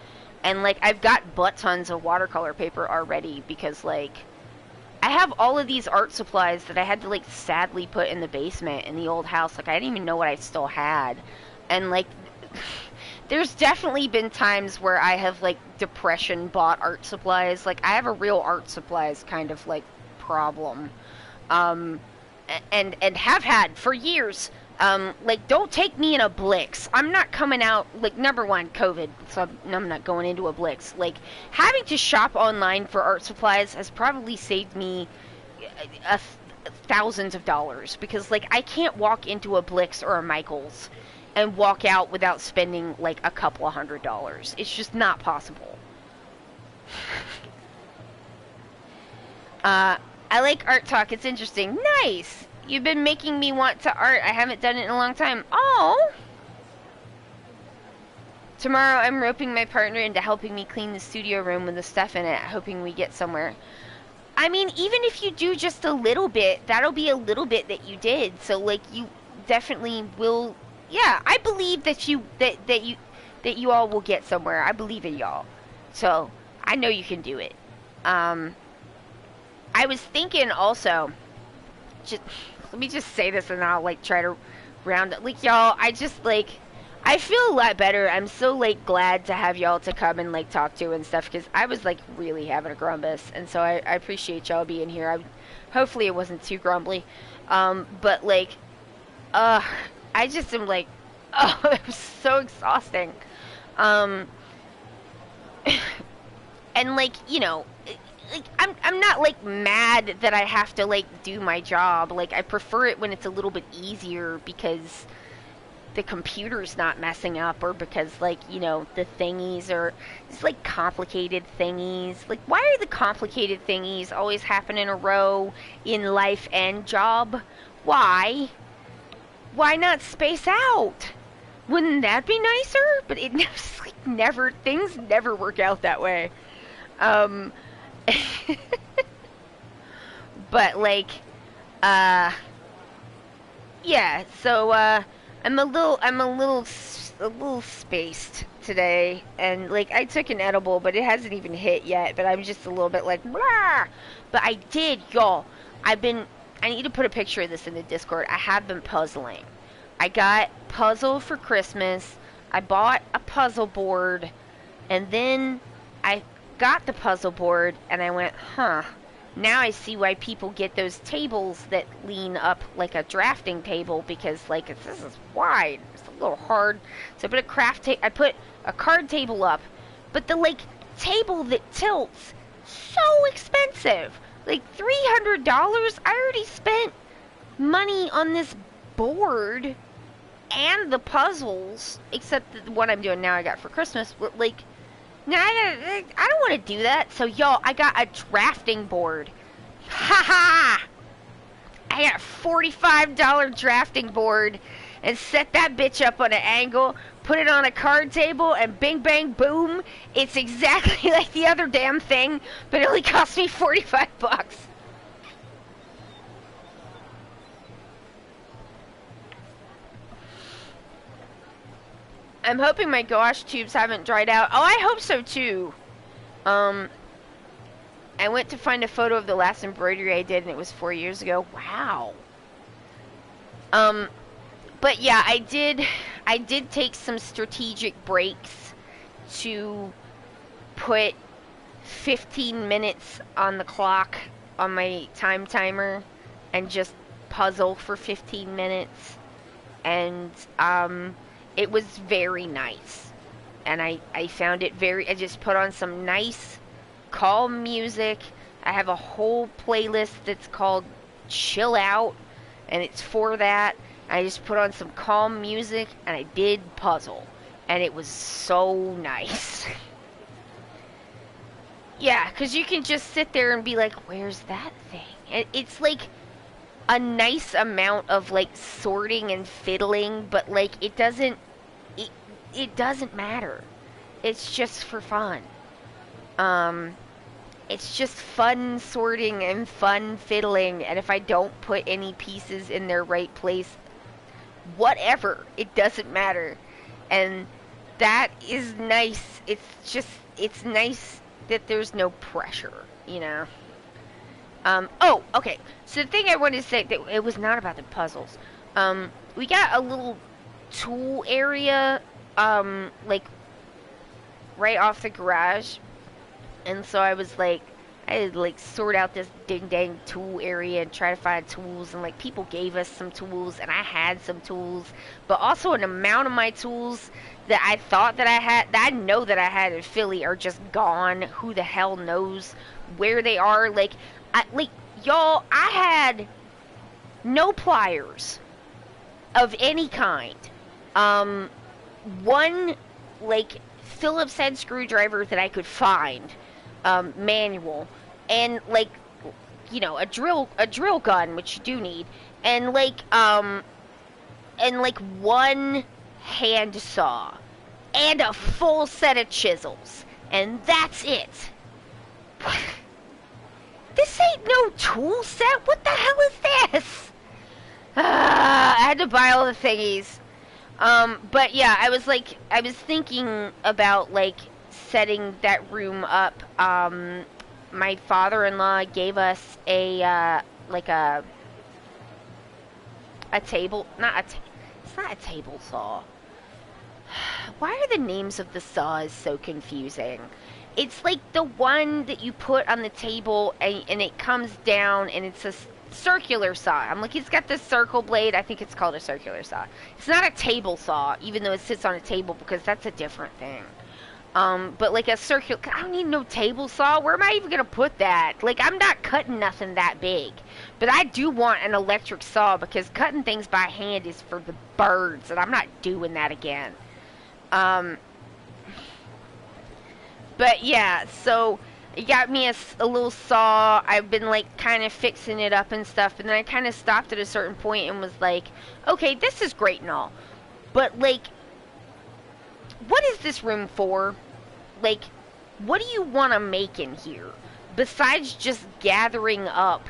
And like I've got butt tons of watercolor paper already because like I have all of these art supplies that I had to like sadly put in the basement in the old house. Like I didn't even know what I still had. And like there's definitely been times where I have like depression bought art supplies. Like I have a real art supplies kind of like problem. And have had for years. Like don't take me in a Blix. I'm not coming out like number one COVID, so I'm not going into a Blix. Like having to shop online for art supplies has probably saved me thousands of dollars because like I can't walk into a Blix or a Michaels and walk out without spending like a couple of $100s. It's just not possible. I like Art Talk. It's interesting. Nice. You've been making me want to art. I haven't done it in a long time. Oh. Tomorrow I'm roping my partner into helping me clean the studio room with the stuff in it, hoping we get somewhere. I mean, even if you do just a little bit, that'll be a little bit that you did. So like you definitely will. Yeah, I believe that you all will get somewhere. I believe in y'all. So, I know you can do it. I was thinking also, just let me just say this and I'll like try to round up. Like y'all, I feel a lot better. I'm so like glad to have y'all to come and like talk to and stuff because I was like really having a grumbus, and so I appreciate y'all being here. Hopefully it wasn't too grumbly. But like, I just am like, oh, it was so exhausting. And like, you know, like I'm not like mad that I have to like do my job. Like I prefer it when it's a little bit easier because the computer's not messing up, or because like, you know, the thingies are it's like complicated thingies. Like, why are the complicated thingies always happen in a row in life and job? Why? Why not space out? Wouldn't that be nicer? But it like never things never work out that way. Um but like uh yeah, so I'm a little spaced today, and like I took an edible, but it hasn't even hit yet. But I'm just a little bit like blah. But I did, y'all. I've been. I need to put a picture of this in the Discord. I have been puzzling. I got puzzle for Christmas. I bought a puzzle board, and then I got the puzzle board, and I went, huh. Now I see why people get those tables that lean up like a drafting table, because like this is wide. It's a little hard. So I put a card table up, but the like table that tilts, so expensive. Like $300. I already spent money on this board and the puzzles, except the one I'm doing now I got for Christmas. But like, now I don't want to do that. So y'all, I got a drafting board. Ha ha! I got a $45 drafting board and set that bitch up on an angle, put it on a card table, and bing bang boom, it's exactly like the other damn thing, but it only cost me 45 bucks. I'm hoping my gouache tubes haven't dried out. Oh, I hope so too. I went to find a photo of the last embroidery I did, and it was 4 years ago. Wow. But yeah, I did take some strategic breaks to put 15 minutes on the clock on my time timer and just puzzle for 15 minutes. And, it was very nice. And I found it I just put on some nice, calm music. I have a whole playlist that's called Chill Out, and it's for that. I just put on some calm music, and I did puzzle. And it was so nice. Yeah, because you can just sit there and be like, where's that thing? And it's like a nice amount of like sorting and fiddling, but like it doesn't matter. It's just for fun. It's just fun sorting and fun fiddling, and if I don't put any pieces in their right place, whatever, it doesn't matter. And that is nice. It's nice that there's no pressure, you know? Oh, okay. So the thing I wanted to say, that it was not about the puzzles. We got a little tool area, like, right off the garage. And so I was like, I had to, like, sort out this ding-dang tool area and try to find tools. And, like, people gave us some tools, and I had some tools. But also an amount of my tools that I thought that I had, that I know that I had in Philly, are just gone. Who the hell knows where they are? Like, y'all, I had no pliers of any kind. One, like, Phillips head screwdriver that I could find, manual, and, like, you know, a drill gun, which you do need, and one hand saw, and a full set of chisels, and that's it. This ain't no tool set. What the hell is this? I had to buy all the thingies. But yeah, I was thinking about, like, setting that room up. My father-in-law gave us a table, it's not a table saw. Why are the names of the saws so confusing? It's like the one that you put on the table and it comes down, and it's a circular saw. I'm like, it's got this circle blade. I think it's called a circular saw. It's not a table saw, even though it sits on a table, because that's a different thing. But like a circular, I don't need no table saw. Where am I even gonna put that? Like, I'm not cutting nothing that big. But I do want an electric saw because cutting things by hand is for the birds, and I'm not doing that again. Um, but yeah, so it got me a little saw. I've been like kind of fixing it up and stuff, and then I kind of stopped at a certain point and was like, okay, this is great and all, but like, what is this room for? Like, what do you want to make in here besides just gathering up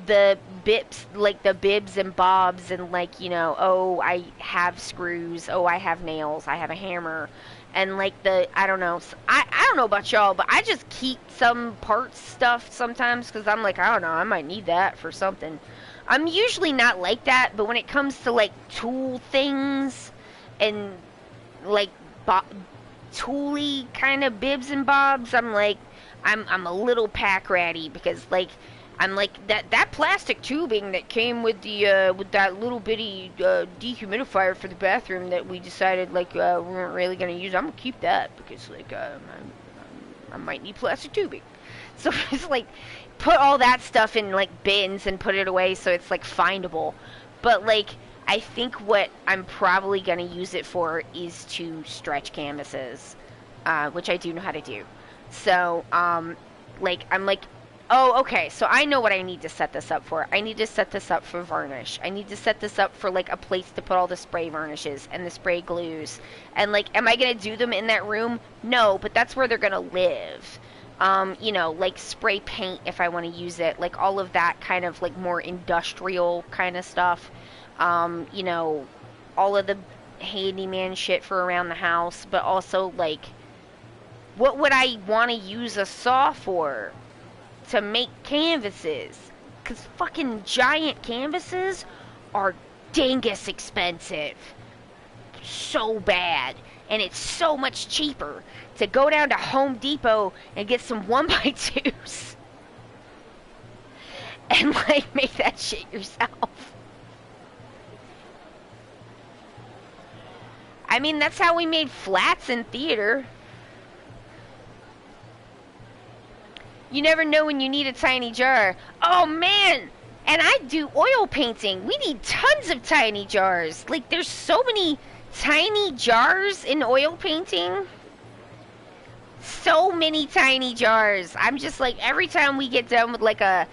the bits, like the bibs and bobs, and like, you know, oh, I have screws, oh, I have nails, I have a hammer, and like the, I don't know, I don't know about y'all, but I just keep some parts stuff sometimes because I'm like, I don't know, I might need that for something. I'm usually not like that, but when it comes to like tool things and like tooly kind of bibs and bobs, I'm like, I'm a little pack ratty because like, I'm like that plastic tubing that came with the with that little bitty dehumidifier for the bathroom that we decided like we weren't really gonna use. I'm gonna keep that because like I might need plastic tubing. So it's like put all that stuff in like bins and put it away so it's like findable. But like I think what I'm probably gonna use it for is to stretch canvases, which I do know how to do. So like I'm like, oh, okay, so I know what I need to set this up for. I need to set this up for varnish. I need to set this up for, like, a place to put all the spray varnishes and the spray glues. And, like, am I going to do them in that room? No, but that's where they're going to live. You know, like, spray paint if I want to use it. Like, all of that kind of, like, more industrial kind of stuff. You know, all of the handyman shit for around the house. But also, like, what would I want to use a saw for? To make canvases, because fucking giant canvases are dangus expensive, so bad, and it's so much cheaper to go down to Home Depot and get some 1x2s and like make that shit yourself. I mean, that's how we made flats in theater. You never know when you need a tiny jar. Oh, man! And I do oil painting. We need tons of tiny jars. Like, there's so many tiny jars in oil painting. So many tiny jars. I'm just like, every time we get done with, like, a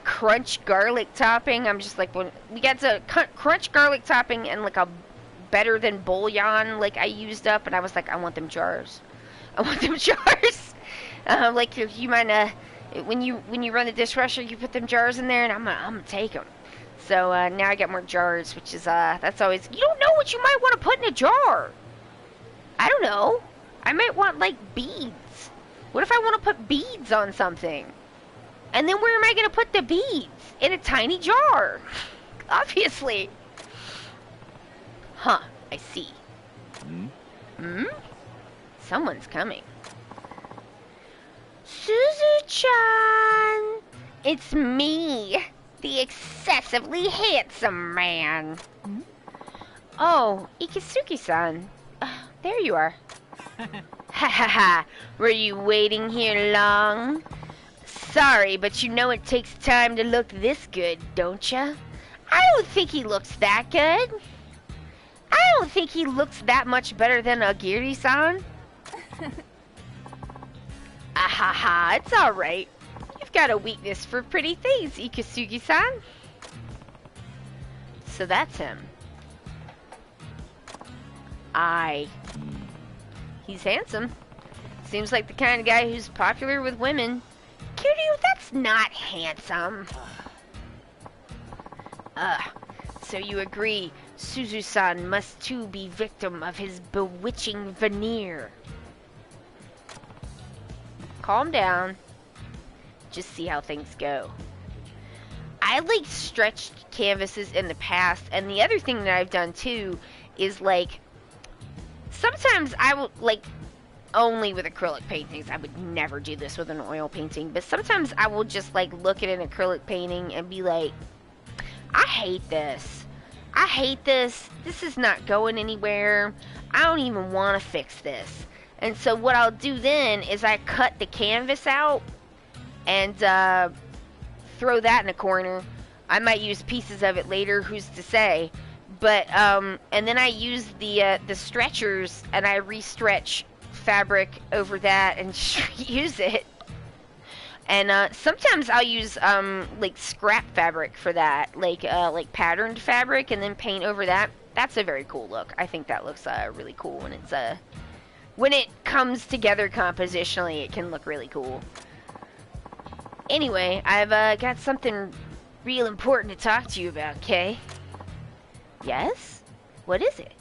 crunch garlic topping, I'm just like, when we got to crunch garlic topping and, like, a better than bouillon, like, I used up, and I was like, I want them jars. I want them jars. Like if you mind, when you run the dishwasher, you put them jars in there, and I'm gonna take them. So now I got more jars, which is that's always, you don't know what you might want to put in a jar. I don't know. I might want like beads. What if I want to put beads on something? And then where am I gonna put the beads? In a tiny jar, obviously. Huh? I see. Hmm. Someone's coming. Suzu-chan! It's me, the excessively handsome man. Oh, Ikisuki-san. There you are. Ha ha ha. Were you waiting here long? Sorry, but you know it takes time to look this good, don't ya? I don't think he looks that good. I don't think he looks that much better than Agiri-san. Ahaha, it's alright. You've got a weakness for pretty things, Ikisugi-san. So that's him. He's handsome. Seems like the kind of guy who's popular with women. Kiryu, that's not handsome. So you agree, Suzu-san must too be victim of his bewitching veneer. Calm down. Just see how things go. I like stretched canvases in the past, and the other thing that I've done too is like sometimes I will like only with acrylic paintings. I would never do this with an oil painting, but sometimes I will just like look at an acrylic painting and be like, I hate this. I hate this. This is not going anywhere. I don't even want to fix this. And so what I'll do then is I cut the canvas out and throw that in a corner. I might use pieces of it later, who's to say? But and then I use the stretchers and I restretch fabric over that and use it. And sometimes I'll use like scrap fabric for that, like patterned fabric, and then paint over that. That's a very cool look. I think that looks really cool when it comes together compositionally. It can look really cool. Anyway, I've got something real important to talk to you about, Kay. Yes? What is it?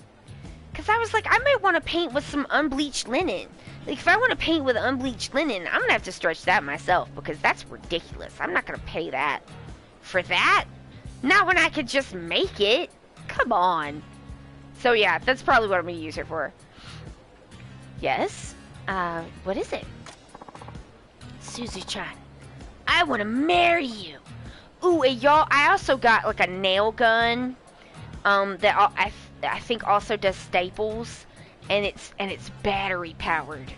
Because I was like, I might want to paint with some unbleached linen. Like, if I want to paint with unbleached linen, I'm going to have to stretch that myself, because that's ridiculous. I'm not going to pay that. For that? Not when I could just make it. Come on. So, yeah, that's probably what I'm going to use it for. Yes? What is it? Suzu-chan, I want to marry you. Ooh, and y'all, I also got, like, a nail gun, that I think also does staples, and it's battery powered,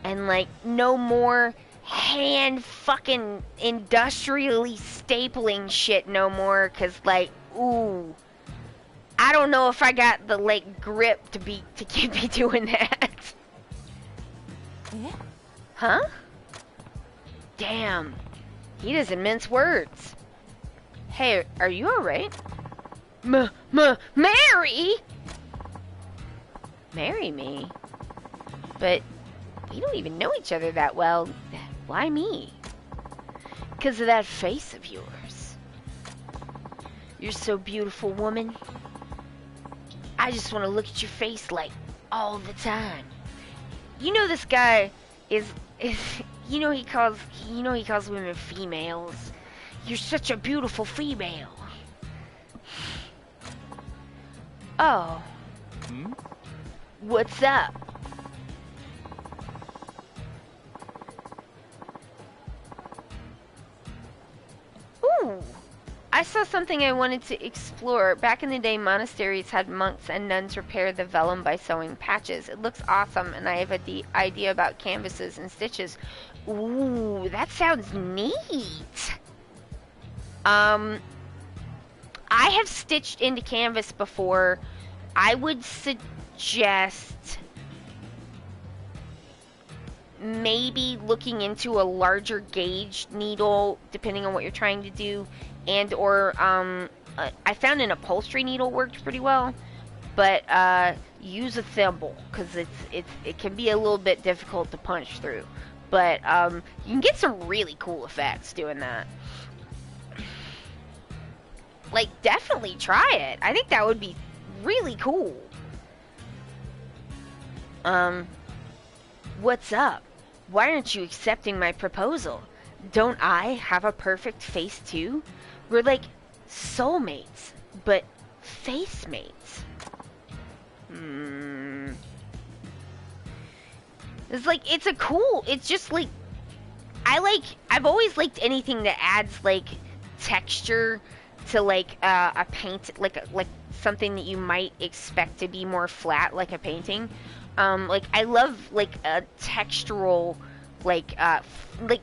and like no more hand fucking industrially stapling shit no more, cause like, ooh, I don't know if I got the like grip to be doing that. Yeah. Huh? Damn, he doesn't mince words. Hey, are you alright? Marry? Marry me? But we don't even know each other that well. Why me? Because of that face of yours. You're so beautiful, woman. I just want to look at your face like all the time. You know this guy is you know he calls women females. You're such a beautiful female. Oh. Hmm? What's up? Ooh. I saw something I wanted to explore. Back in the day, monasteries had monks and nuns repair the vellum by sewing patches. It looks awesome, and I have the idea about canvases and stitches. Ooh, that sounds neat. I have stitched into canvas before. I would suggest maybe looking into a larger gauge needle, depending on what you're trying to do, and or I found an upholstery needle worked pretty well, but use a thimble, because it can be a little bit difficult to punch through, but you can get some really cool effects doing that. Like, definitely try it. I think that would be really cool. What's up? Why aren't you accepting my proposal? Don't I have a perfect face too? We're like soulmates, but face mates. It's just like, I've always liked anything that adds like texture to like a paint, like something that you might expect to be more flat, like a painting. Like I love like a textural, like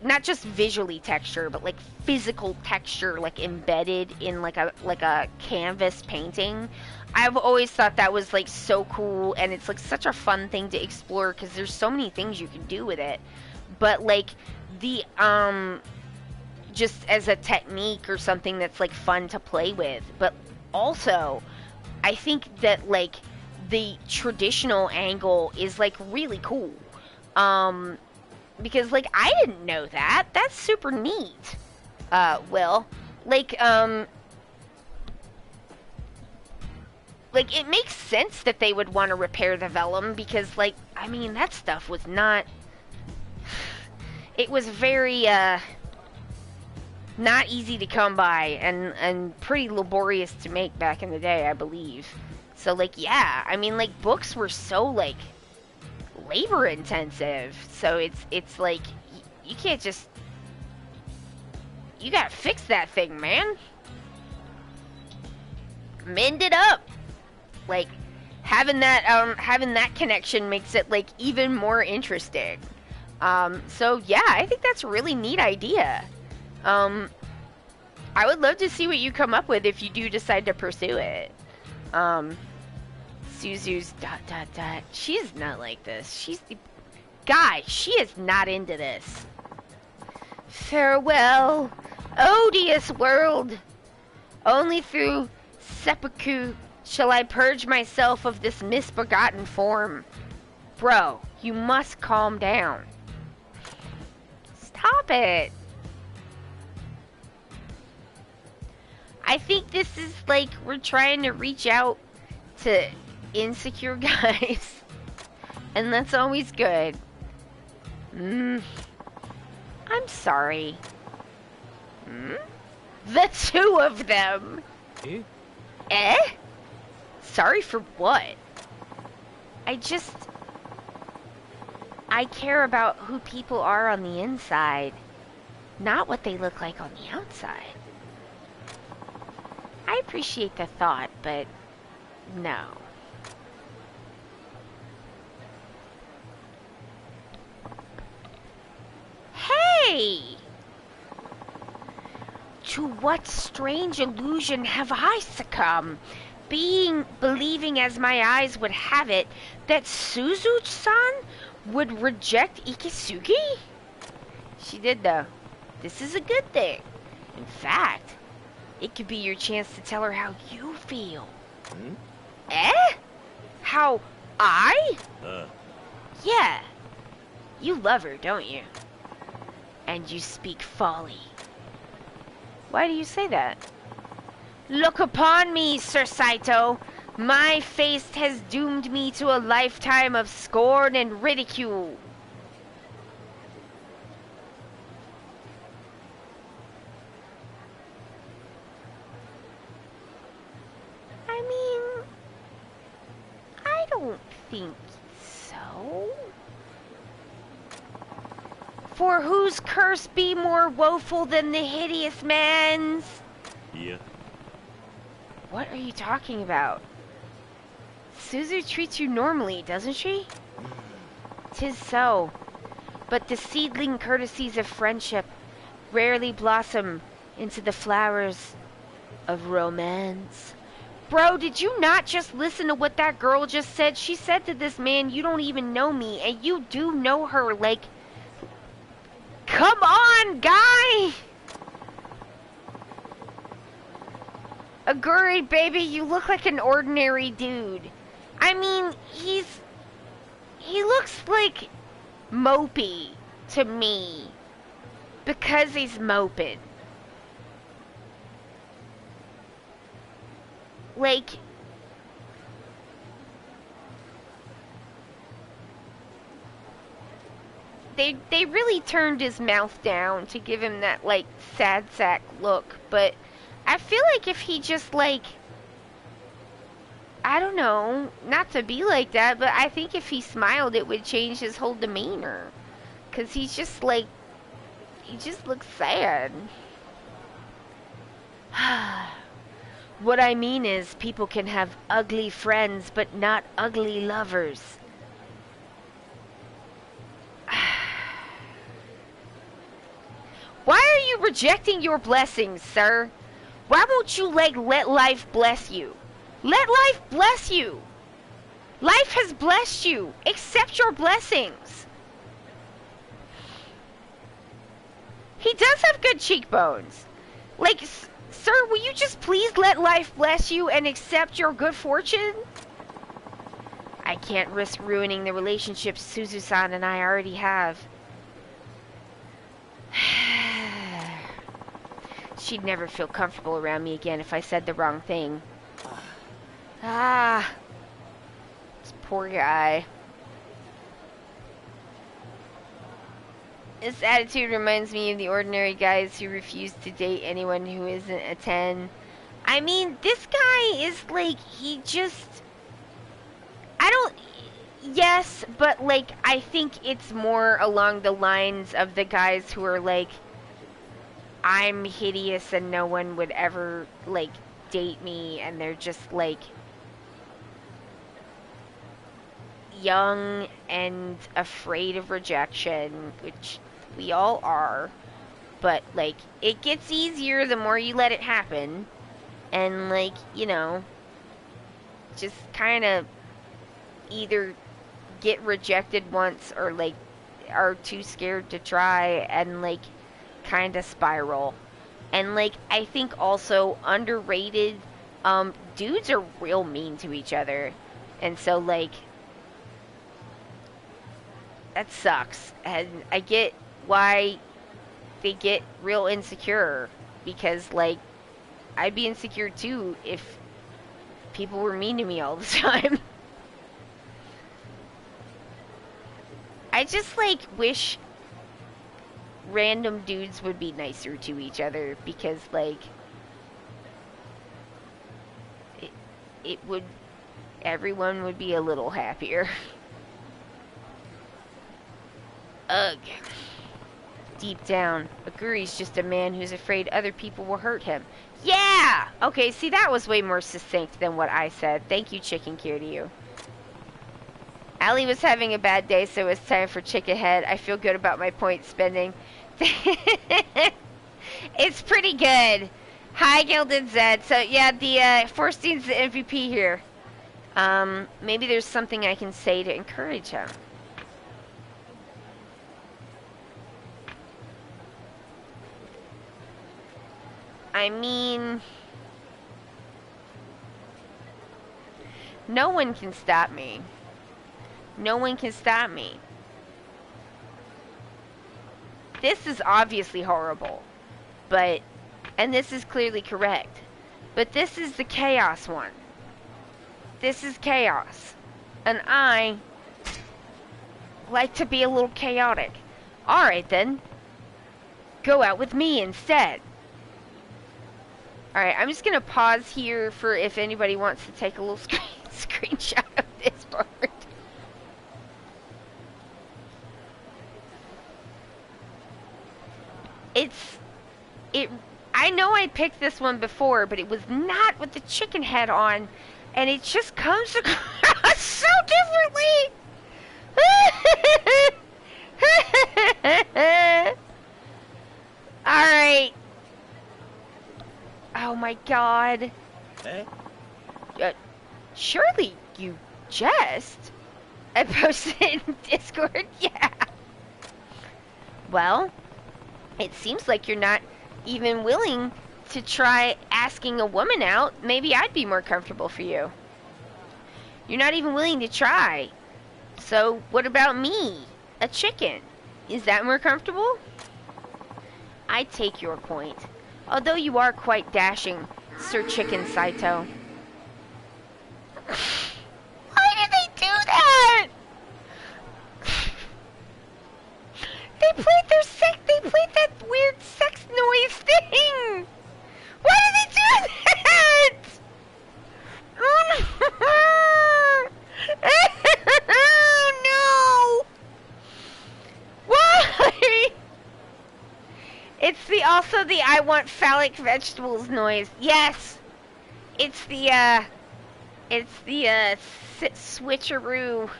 not just visually texture, but like physical texture, like embedded in like a canvas painting. I've always thought that was like so cool, and it's like such a fun thing to explore because there's so many things you can do with it. But like the just as a technique or something that's like fun to play with. But also, I think that like the traditional angle is like really cool. Because like I didn't know that. That's super neat. Will, like it makes sense that they would want to repair the vellum, because like, I mean, that stuff was not, it was very not easy to come by, and pretty laborious to make back in the day, I believe. So like, yeah, I mean, like, books were so like labor intensive, so it's like you can't just, you gotta fix that thing, man. Mend it up. Like, having that connection makes it like even more interesting. So yeah, I think that's a really neat idea. I would love to see what you come up with if you do decide to pursue it. Suzu's ... She's not like this. She is not into this. Farewell, odious world. Only through seppuku shall I purge myself of this misbegotten form. Bro, you must calm down. Stop it. I think this is like we're trying to reach out to insecure guys. And that's always good. I'm sorry. The two of them. Eh? Eh? Sorry for what? I care about who people are on the inside, not what they look like on the outside. I appreciate the thought, but no. Hey! To what strange illusion have I succumbed? Believing as my eyes would have it, that Suzu-san would reject Ikisugi? She did, though. This is a good thing. In fact, it could be your chance to tell her how you feel. Eh? How I? Yeah. You love her, don't you? And you speak folly. Why do you say that? Look upon me, Sir Saito. My face has doomed me to a lifetime of scorn and ridicule. I mean, I don't think so. For whose curse be more woeful than the hideous man's? Yeah. What are you talking about? Suzu treats you normally, doesn't she? 'Tis so. But the seedling courtesies of friendship rarely blossom into the flowers of romance. Bro, did you not just listen to what that girl just said? She said to this man, you don't even know me, and you do know her, like... Come on, guy! Agreed, baby, you look like an ordinary dude. I mean, he looks like mopey to me. Because he's moping. Like... They really turned his mouth down to give him that, like, sad sack look, but I feel like if he just, like, I don't know, not to be like that, but I think if he smiled, it would change his whole demeanor. 'Cause he's just, like, he just looks sad. What I mean is, people can have ugly friends, but not ugly lovers. Why are you rejecting your blessings, sir? Why won't you, like, let life bless you? Let life bless you. Life has blessed you. Accept your blessings. He does have good cheekbones. Like, sir, will you just please let life bless you and accept your good fortune? I can't risk ruining the relationship Suzu-san and I already have. She'd never feel comfortable around me again if I said the wrong thing. Ah, this poor guy. This attitude reminds me of the ordinary guys who refuse to date anyone who isn't a 10. I mean, this guy is like, he just... I don't... Yes, but like, I think it's more along the lines of the guys who are like, I'm hideous and no one would ever, like, date me, and they're just like... young and afraid of rejection, which we all are, but like it gets easier the more you let it happen, and like, just kind of either get rejected once or like are too scared to try and like kind of spiral. And like I think also underrated, dudes are real mean to each other, and so like that sucks. And I get why they get real insecure, because like I'd be insecure too if people were mean to me all the time. I just like wish random dudes would be nicer to each other, because like it would, everyone would be a little happier. Ugh. Deep down, a Guri's just a man who's afraid other people will hurt him. Yeah! Okay, see, that was way more succinct than what I said. Thank you, Chicken Kiryu. Allie was having a bad day, so it's time for Chicken Head. I feel good about my point spending. It's pretty good. Hi, Gilded Zed. So, yeah, the Forstein's the MVP here. Maybe there's something I can say to encourage him. I mean, no one can stop me. No one can stop me. This is obviously horrible, but, and this is clearly correct, but this is the chaos one. This is chaos, and I like to be a little chaotic. Alright then, go out with me instead. Alright, I'm just gonna pause here for if anybody wants to take a little screenshot of this part. I know I picked this one before, but it was not with the chicken head on, and it just comes across so differently. Alright. Oh my god. Eh? Surely you jest? I posted in Discord, yeah. Well, it seems like you're not even willing to try asking a woman out. Maybe I'd be more comfortable for you. You're not even willing to try. So what about me? A chicken. Is that more comfortable? I take your point. Although you are quite dashing, Sir Chicken Saito. Why did they do that? They played that weird sex noise thing. Why did they do that? Oh no! Why? It's also the I want phallic vegetables noise. Yes, it's the switcheroo.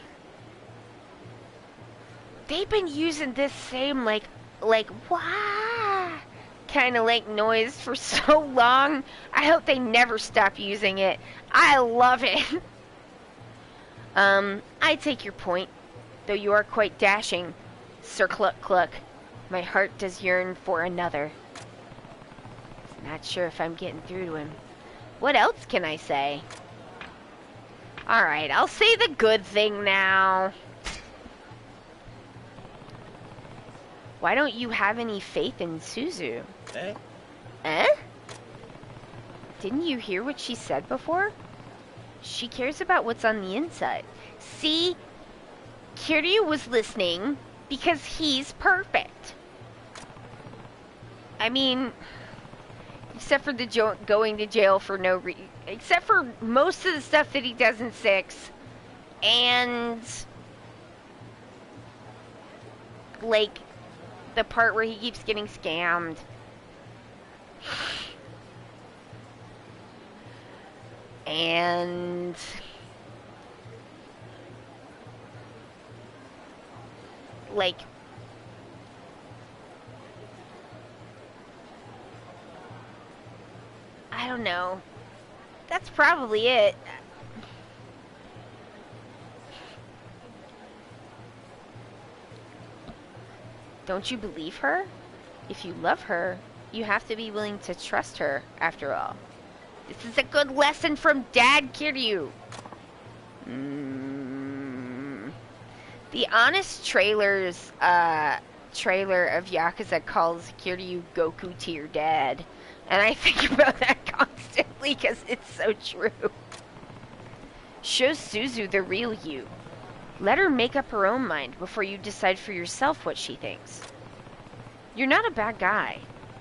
They've been using this same like wah kind of like noise for so long. I hope they never stop using it. I love it. I take your point, though you are quite dashing, Sir Cluck Cluck. My heart does yearn for another. Not sure if I'm getting through to him. What else can I say? Alright, I'll say the good thing now. Why don't you have any faith in Suzu? Eh? Eh? Didn't you hear what she said before? She cares about what's on the inside. See? Kiryu was listening because he's perfect. I mean, except for the going to jail for no reason. Except for most of the stuff that he does in 6. And, like, the part where he keeps getting scammed. And like... I don't know. That's probably it. Don't you believe her? If you love her, you have to be willing to trust her, after all. This is a good lesson from Dad Kiryu. The Honest Trailer's trailer of Yakuza calls Kiryu Goku to your dad. And I think about that constantly because it's so true. Show Suzu the real you. Let her make up her own mind before you decide for yourself what she thinks. You're not a bad guy.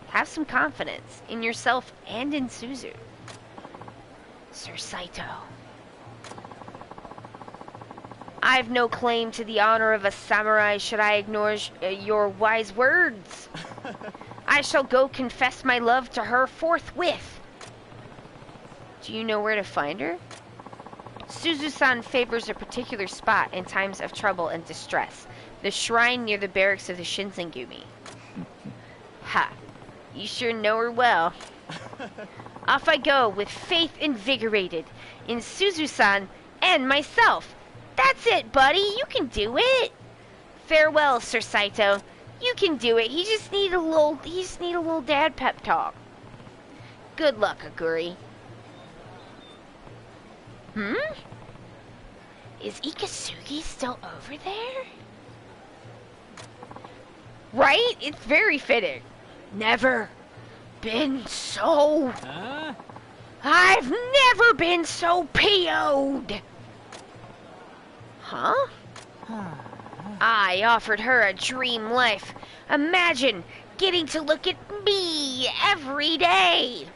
Have some confidence in yourself and in Suzu. Sir Saito. I've no claim to the honor of a samurai should I ignore your wise words. I shall go confess my love to her forthwith. Do you know where to find her? Suzu-san favors a particular spot in times of trouble and distress. The shrine near the barracks of the Shinsengumi. Ha! You sure know her well. Off I go, with faith invigorated, in Suzu-san and myself. That's it, buddy. You can do it. Farewell, Sir Saito. You can do it. He just need a little dad pep talk. Good luck, Aguri. Is Ikasugi still over there? Right? It's very fitting. Never been so... I've never been so PO'd. Huh? I offered her a dream life. Imagine getting to look at me every day.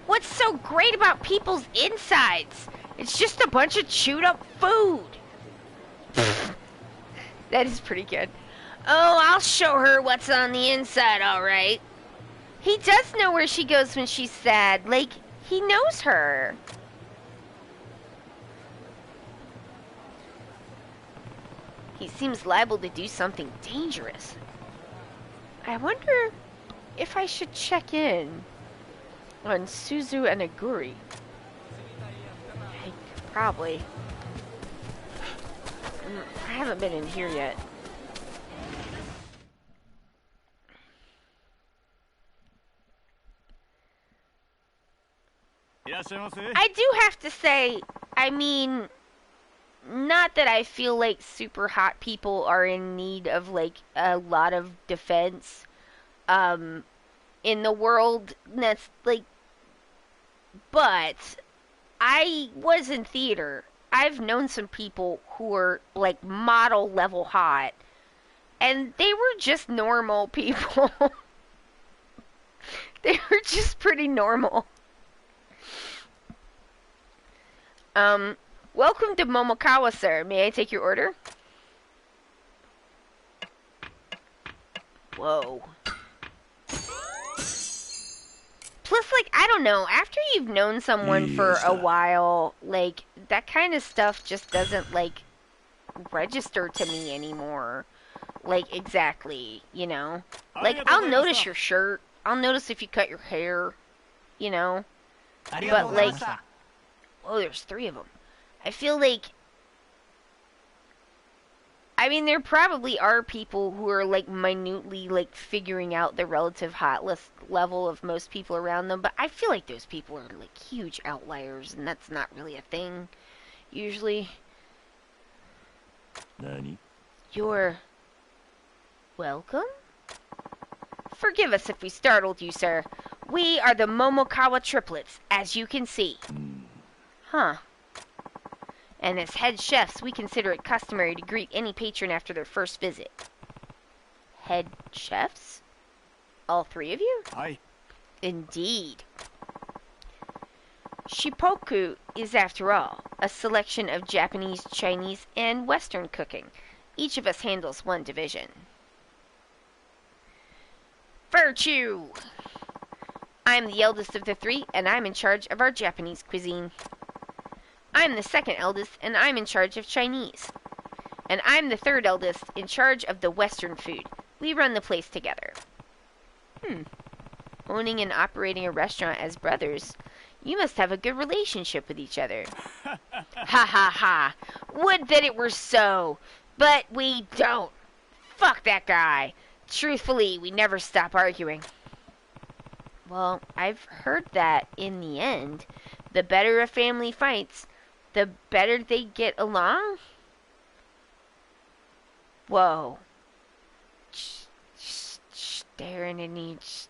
What's so great about people's insides? It's just a bunch of chewed up food. That is pretty good. Oh, I'll show her what's on the inside, all right. He does know where she goes when she's sad. Like, he knows her. He seems liable to do something dangerous. I wonder if I should check in on Suzu and Aguri. Probably. I haven't been in here yet. I do have to say, I mean, not that I feel like super hot people are in need of like a lot of defense in the world. That's like, but I was in theater. I've known some people who were like model level hot, and they were just normal people. They were just pretty normal. Welcome to Momokawa, sir. May I take your order? Whoa. Plus, like, I don't know, after you've known someone for a while, like, that kind of stuff just doesn't, like, register to me anymore. Like, exactly, you know? Like, I'll notice your shirt. I'll notice if you cut your hair, you know? But, like, oh, there's 3 of them. I feel like, I mean, there probably are people who are, like, minutely, like, figuring out the relative hot level of most people around them, but I feel like those people are, like, huge outliers, and that's not really a thing, usually. Nani? You're welcome? Forgive us if we startled you, sir. We are the Momokawa triplets, as you can see. Huh. And as head chefs, we consider it customary to greet any patron after their first visit. Head chefs? All 3 of you? Aye. Indeed. Shippoku is, after all, a selection of Japanese, Chinese, and Western cooking. Each of us handles one division. Virtue! I'm the eldest of the 3, and I'm in charge of our Japanese cuisine. I'm the second eldest, and I'm in charge of Chinese. And I'm the third eldest, in charge of the Western food. We run the place together. Owning and operating a restaurant as brothers, you must have a good relationship with each other. Ha ha ha. Would that it were so. But we don't. Fuck that guy. Truthfully, we never stop arguing. Well, I've heard that in the end, the better a family fights, the better they get along. Whoa. Just staring at each.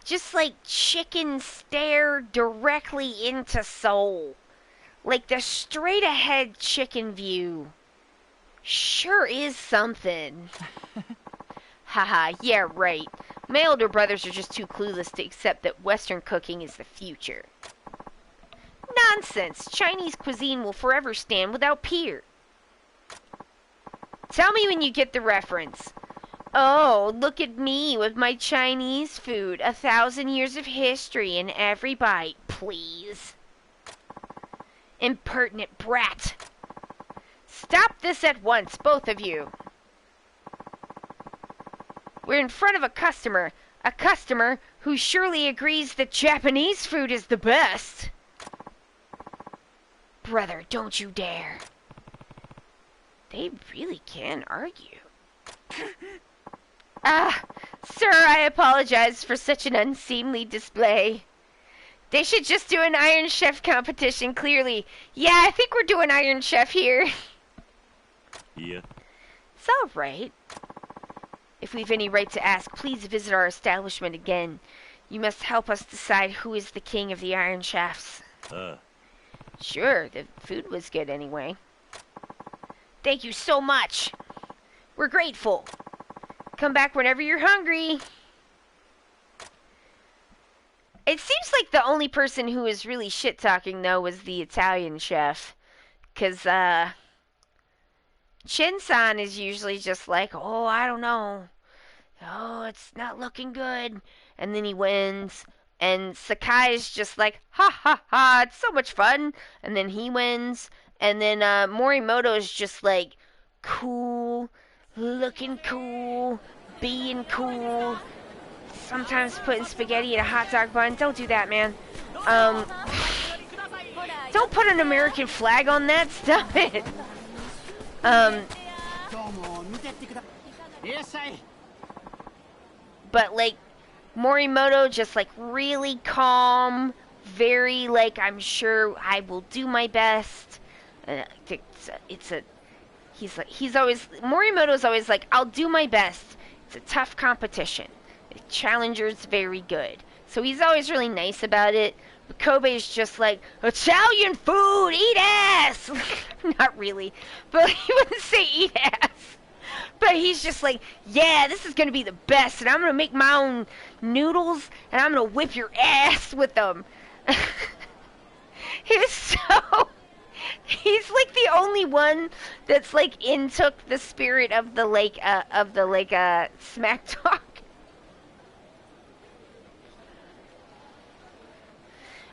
Just like chicken stare directly into soul. Like the straight ahead chicken view. Sure is something. Haha, yeah, right. My older brothers are just too clueless to accept that Western cooking is the future. Nonsense! Chinese cuisine will forever stand without peer. Tell me when you get the reference. Oh, look at me with my Chinese food. 1,000 years of history in every bite, please. Impertinent brat. Stop this at once, both of you. We're in front of a customer who surely agrees that Japanese food is the best. Brother, don't you dare. They really can argue. Sir, I apologize for such an unseemly display. They should just do an Iron Chef competition, clearly. Yeah, I think we're doing Iron Chef here. Yeah. It's all right. If we've any right to ask, please visit our establishment again. You must help us decide who is the king of the Iron Chefs. Sure, the food was good anyway. Thank you so much. We're grateful. Come back whenever you're hungry. It seems like the only person who was really shit-talking, though, was the Italian chef. Because, Shin-san is usually just like, oh, I don't know. Oh, it's not looking good. And then he wins. And Sakai is just like, ha ha ha, it's so much fun. And then he wins. And then Morimoto is just like, cool, looking cool, being cool. Sometimes putting spaghetti in a hot dog bun. Don't do that, man. Don't put an American flag on that. Stop it. But like Morimoto just like really calm, very like I'm sure I will do my best. He's always Morimoto's always like I'll do my best. It's a tough competition. The challenger's very good, so he's always really nice about it. But Kobe's just like Italian food, eat ass. Not really, but he wouldn't say eat ass. But he's just like, yeah, this is going to be the best, and I'm going to make my own noodles, and I'm going to whip your ass with them. He's like the only one that's like took the spirit of the smack talk.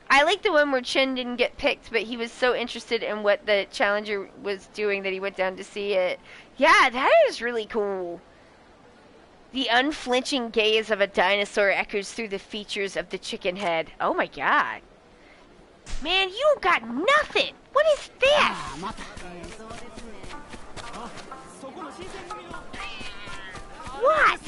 I like the one where Chin didn't get picked, but he was so interested in what the challenger was doing that he went down to see it. Yeah, that is really cool. The unflinching gaze of a dinosaur echoes through the features of the chicken head. Oh my god. Man, you don't got nothing! What is this? What?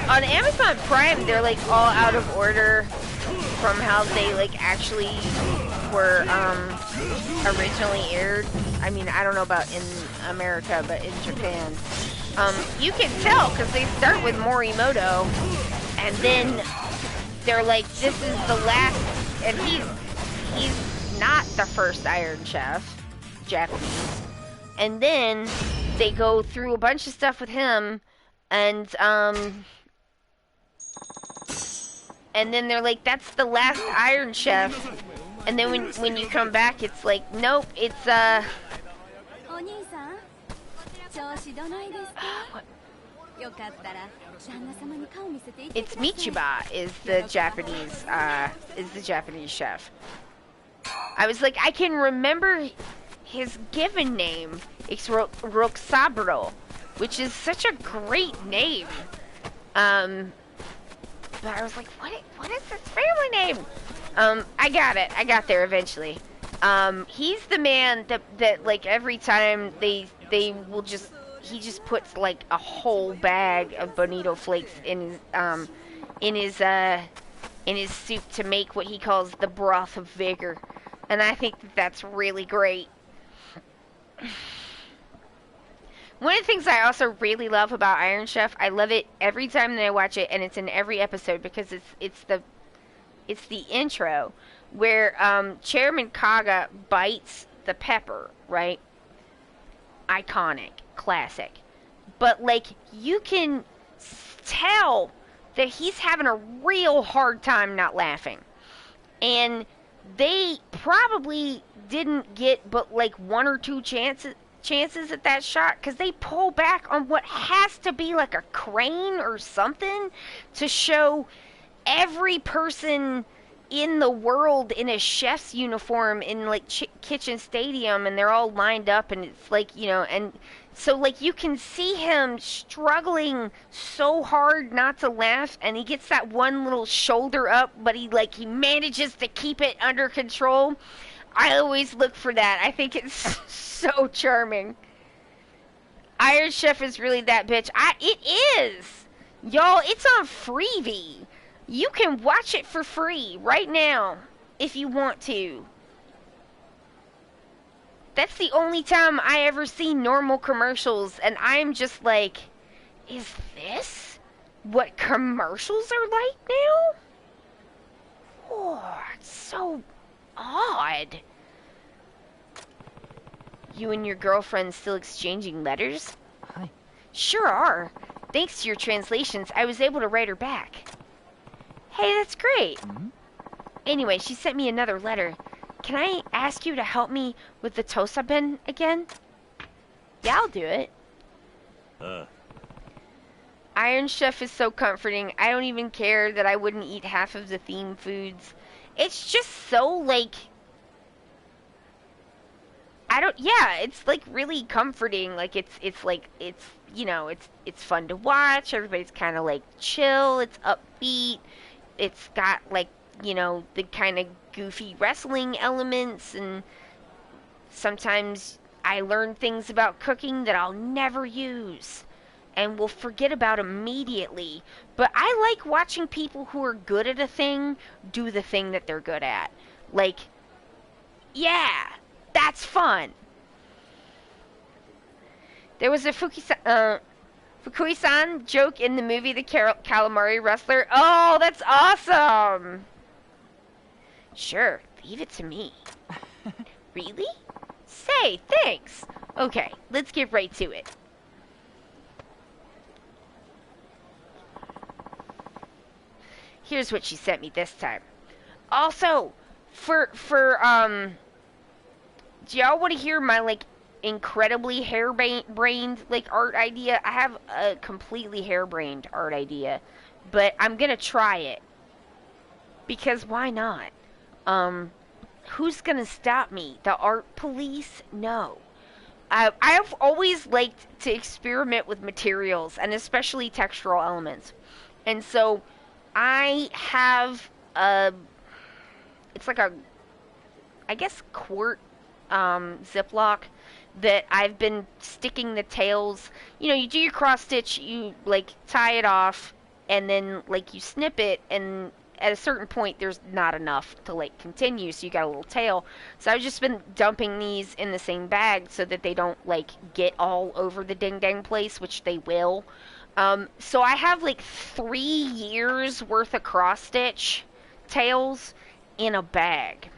On Amazon Prime, they're like all out of order from how they like actually were originally aired. I mean, I don't know about in America, but in Japan, you can tell because they start with Morimoto, and then they're like, "This is the last," and he's not the first Iron Chef, Japanese. And then they go through a bunch of stuff with him, and then they're like, that's the last Iron Chef. And then when you come back, it's like, nope, it's what? It's Michiba is the Japanese chef. I was like, I can remember his given name. It's Roxabro, which is such a great name. But I was like, what is his family name? I got it. I got there eventually. He's the man that like every time they will just, he just puts like a whole bag of bonito flakes in his soup to make what he calls the broth of vigor. And I think that's really great. One of the things I also really love about Iron Chef, I love it every time that I watch it, and it's in every episode because it's the intro where Chairman Kaga bites the pepper, right? Iconic, classic. But like you can tell that he's having a real hard time not laughing. And they probably didn't get but like one or two chances at that shot because they pull back on what has to be like a crane or something to show every person in the world in a chef's uniform in like Kitchen Stadium, and they're all lined up, and it's like, you know, and so like you can see him struggling so hard not to laugh, and he gets that one little shoulder up, but he manages to keep it under control. I always look for that. I think it's so charming. Iron Chef is really that bitch. It is. Y'all, it's on Freevee. You can watch it for free right now if you want to. That's the only time I ever see normal commercials, and I'm just like, is this what commercials are like now? Oh, it's so odd. You and your girlfriend still exchanging letters? Hi. Sure are. Thanks to your translations, I was able to write her back. Hey, that's great. Mm-hmm. Anyway, she sent me another letter. Can I ask you to help me with the tosaben again? Yeah, I'll do it. Iron Chef is so comforting. I don't even care that I wouldn't eat half of the theme foods. It's just so, like... it's like really comforting. Like it's you know, it's fun to watch. Everybody's kind of like chill. It's upbeat. It's got like, you know, the kind of goofy wrestling elements, and sometimes I learn things about cooking that I'll never use and will forget about immediately. But I like watching people who are good at a thing do the thing that they're good at. Like, yeah, that's fun. There was a Fukui-san joke in the movie The Calamari Wrestler. Oh, that's awesome! Sure, leave it to me. Really? Say, thanks! Okay, let's get right to it. Here's what she sent me this time. Also, do y'all want to hear my, like, incredibly harebrained, like, art idea? I have a completely harebrained art idea, but I'm gonna try it. Because why not? Who's gonna stop me? The art police? No. I've always liked to experiment with materials, and especially textural elements. And so, I have it's like a, I guess, quart Ziploc that I've been sticking the tails. You know, you do your cross stitch, you like tie it off, and then like you snip it, and at a certain point there's not enough to like continue, so you got a little tail. So I've just been dumping these in the same bag so that they don't like get all over the ding dang place, which they will. So I have like 3 years worth of cross stitch tails in a bag.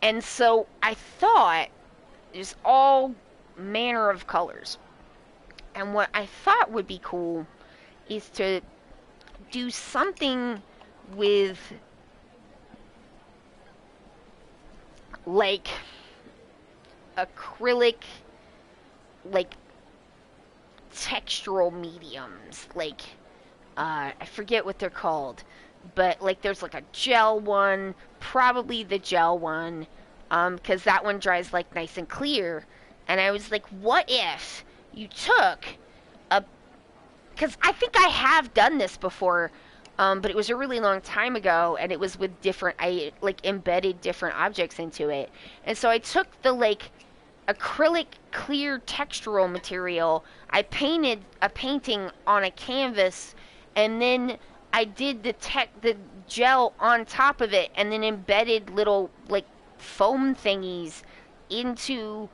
And so I thought, there's all manner of colors. And what I thought would be cool is to do something with like acrylic, like textural mediums, like I forget what they're called, but like there's like a gel one, probably the gel one, because that one dries like nice and clear. And I was like, what if you took a, because I think I have done this before, but it was a really long time ago, and it was with different, I like embedded different objects into it. And so I took the like acrylic clear textural material, I painted a painting on a canvas, and then I did the gel on top of it, and then embedded little like foam thingies into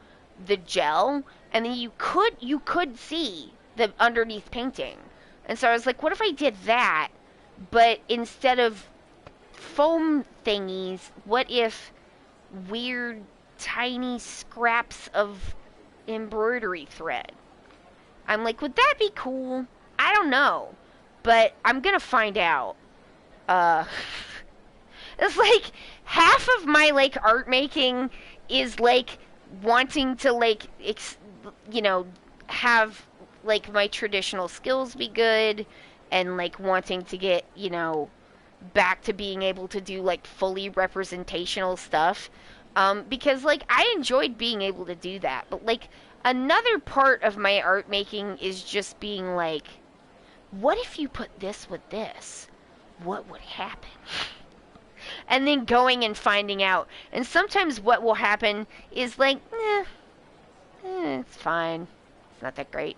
the gel, and then you could see the underneath painting. And so I was like, what if I did that, but instead of foam thingies, what if weird tiny scraps of embroidery thread? I'm like, would that be cool? I don't know, but I'm gonna find out. Uh, it's like half of my like art making is like wanting to like have like my traditional skills be good, and like wanting to get back to being able to do like fully representational stuff, because like I enjoyed being able to do that. But like another part of my art making is just being like, what if you put this with this, what would happen? And then going and finding out. And sometimes what will happen is like, it's fine, it's not that great.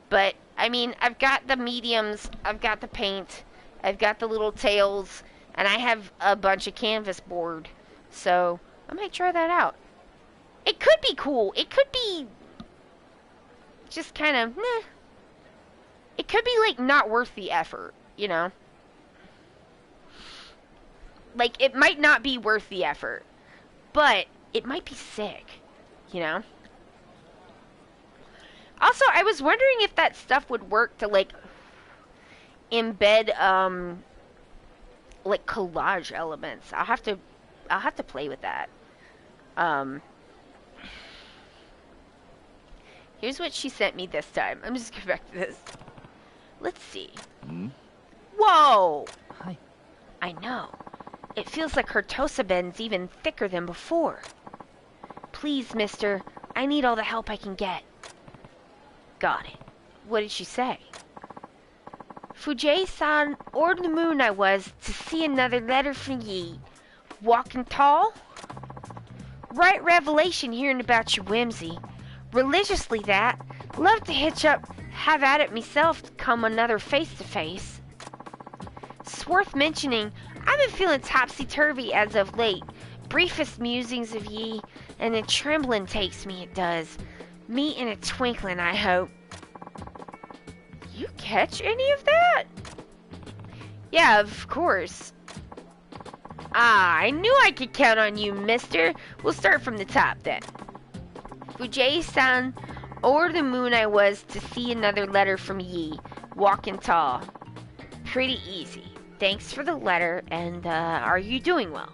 But I mean, I've got the mediums, I've got the paint, I've got the little tails, and I have a bunch of canvas board. So I might try that out. It could be cool. It could be just kind of meh. It could be like not worth the effort, Like it might not be worth the effort, but it might be sick. Also, I was wondering if that stuff would work to like embed like collage elements. I'll have to play with that. Here's what she sent me this time. I'm just going back to this. Let's see. Whoa! Hi. I know. It feels like her tosaben's even thicker than before. Please, mister, I need all the help I can get. Got it. What did she say? Fujie-san, o'er the moon I was to see another letter from ye. Walking tall? Right revelation hearing about your whimsy. Religiously that. Love to hitch up, have at it myself, come another face-to-face. It's worth mentioning, I've been feeling topsy-turvy as of late. Briefest musings of ye, and then trembling takes me, it does. Me in a twinkling, I hope. You catch any of that? Yeah, of course. Ah, I knew I could count on you, mister. We'll start from the top, then. Fujie-san, o'er the moon I was to see another letter from ye, walking tall. Pretty easy. Thanks for the letter, and, are you doing well?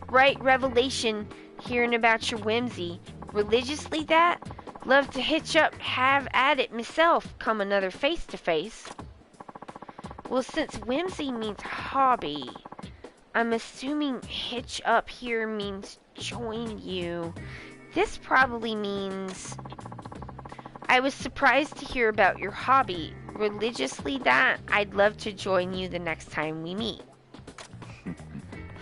Right revelation, hearing about your whimsy. Religiously that? Love to hitch up, have at it myself, come another face-to-face. Well, since whimsy means hobby, I'm assuming hitch up here means join you. This probably means I was surprised to hear about your hobby. Religiously that, I'd love to join you the next time we meet.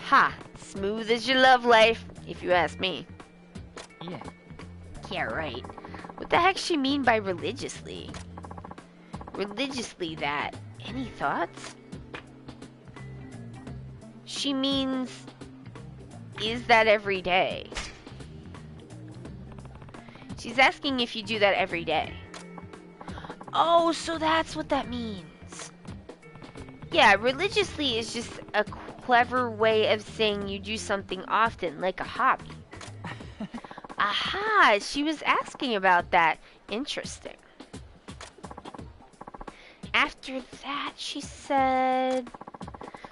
Ha! Smooth as your love life, if you ask me. Yeah. Yeah, right. What the heck she mean by religiously? Religiously that. Any thoughts? She means, is that every day? She's asking if you do that every day. Oh, so that's what that means. Yeah, religiously is just a clever way of saying you do something often, like a hobby. Aha, she was asking about that. Interesting. After that, she said,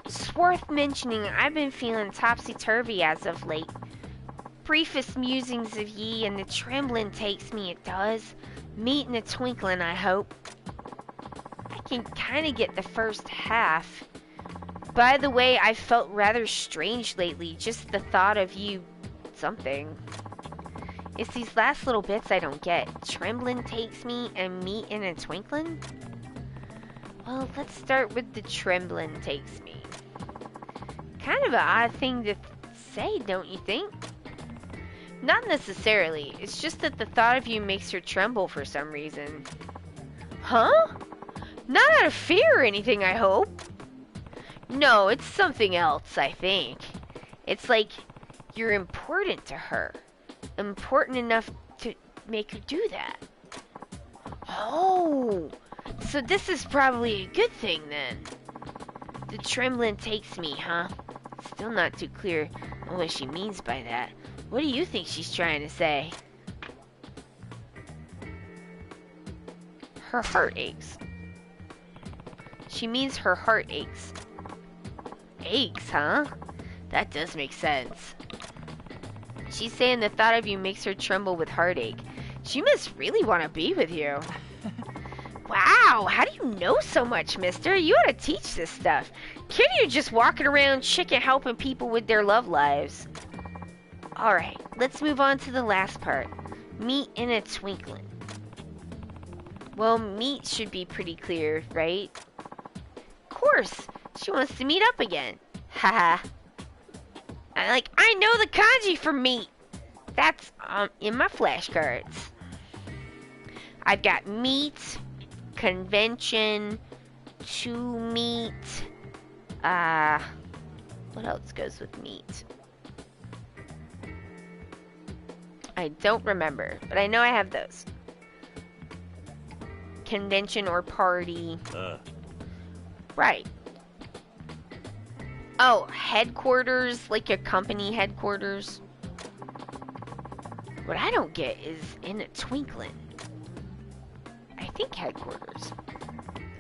It's worth mentioning I've been feeling topsy-turvy as of late. Briefest musings of ye, and the trembling takes me, it does. Meet in a twinkling, I hope. I can kinda get the first half. By the way, I felt rather strange lately, just the thought of you... something. It's these last little bits I don't get. Trembling takes me, and meet in a twinkling? Well, let's start with the trembling takes me. Kind of an odd thing to say, don't you think? Not necessarily. It's just that the thought of you makes her tremble for some reason. Huh? Not out of fear or anything, I hope. No, it's something else, I think. It's like you're important to her. Important enough to make her do that. Oh, so this is probably a good thing then. The trembling takes me, huh? Still not too clear on what she means by that. What do you think she's trying to say? Her heart aches. She means her heart aches. Aches, huh? That does make sense. She's saying the thought of you makes her tremble with heartache. She must really want to be with you. Wow, how do you know so much, mister? You ought to teach this stuff. Kid, you're just walking around chicken helping people with their love lives. Alright, let's move on to the last part. Meet in a twinkling. Well, meet should be pretty clear, right? Of course, she wants to meet up again. Haha. I know the kanji for meet. That's in my flashcards. I've got meet, convention, to meet. What else goes with meet? I don't remember, but I know I have those. Convention or party. Right. Oh, headquarters, like a company headquarters. What I don't get is in a twinkling. I think headquarters.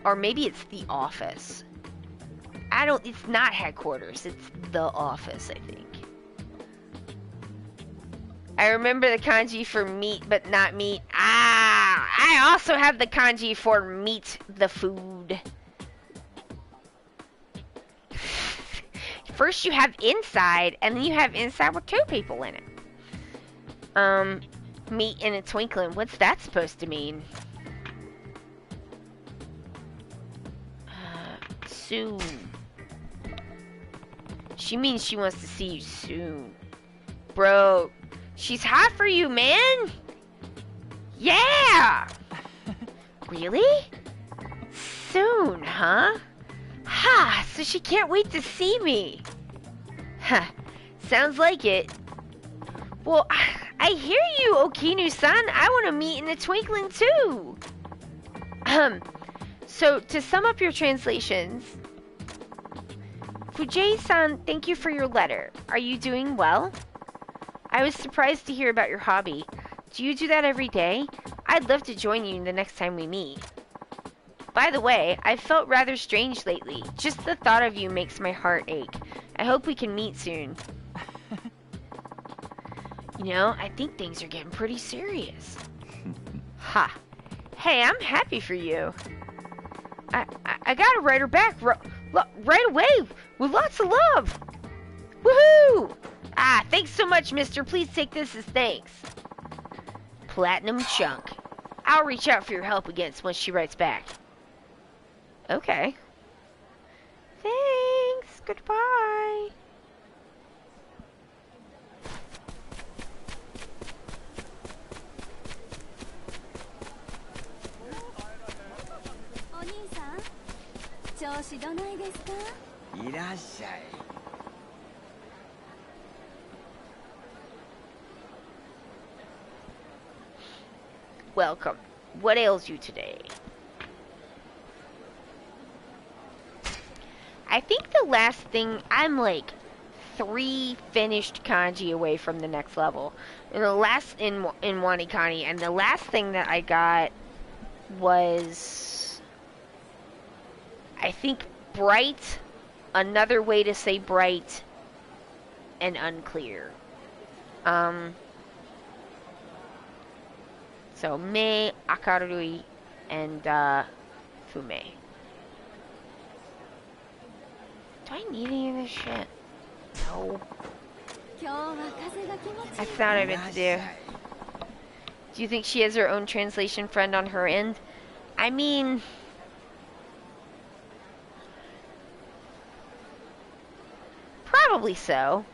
Or maybe it's the office. It's not headquarters, it's the office, I think. I remember the kanji for meat, but not meat. I also have the kanji for meat, the food. First you have inside, and then you have inside with two people in it. Meat in a twinkling. What's that supposed to mean? Soon. She means she wants to see you soon. Bro, she's hot for you, man! Yeah! Really? Soon, huh? Ha! So she can't wait to see me. Huh. Sounds like it. Well, I hear you, Okinu-san. I want to meet in a twinkling, too. So, to sum up your translations, Fujie-san, thank you for your letter. Are you doing well? I was surprised to hear about your hobby. Do you do that every day? I'd love to join you the next time we meet. By the way, I've felt rather strange lately. Just the thought of you makes my heart ache. I hope we can meet soon. You know, I think things are getting pretty serious. Ha. Hey, I'm happy for you. I gotta write her back right away with lots of love. Woohoo! Thanks so much, mister. Please take this as thanks. Platinum chunk. I'll reach out for your help again once she writes back. Okay. Thanks. Goodbye. Welcome. What ails you today? I think the last thing, I'm like 3 finished kanji away from the next level. And the last in Wanikani, and the last thing that I got was, I think, bright another way to say bright and unclear. So me, akarui, and fume. Do I need any of this shit? No. That's not what I meant to do. Do you think she has her own translation friend on her end? I mean... Probably so.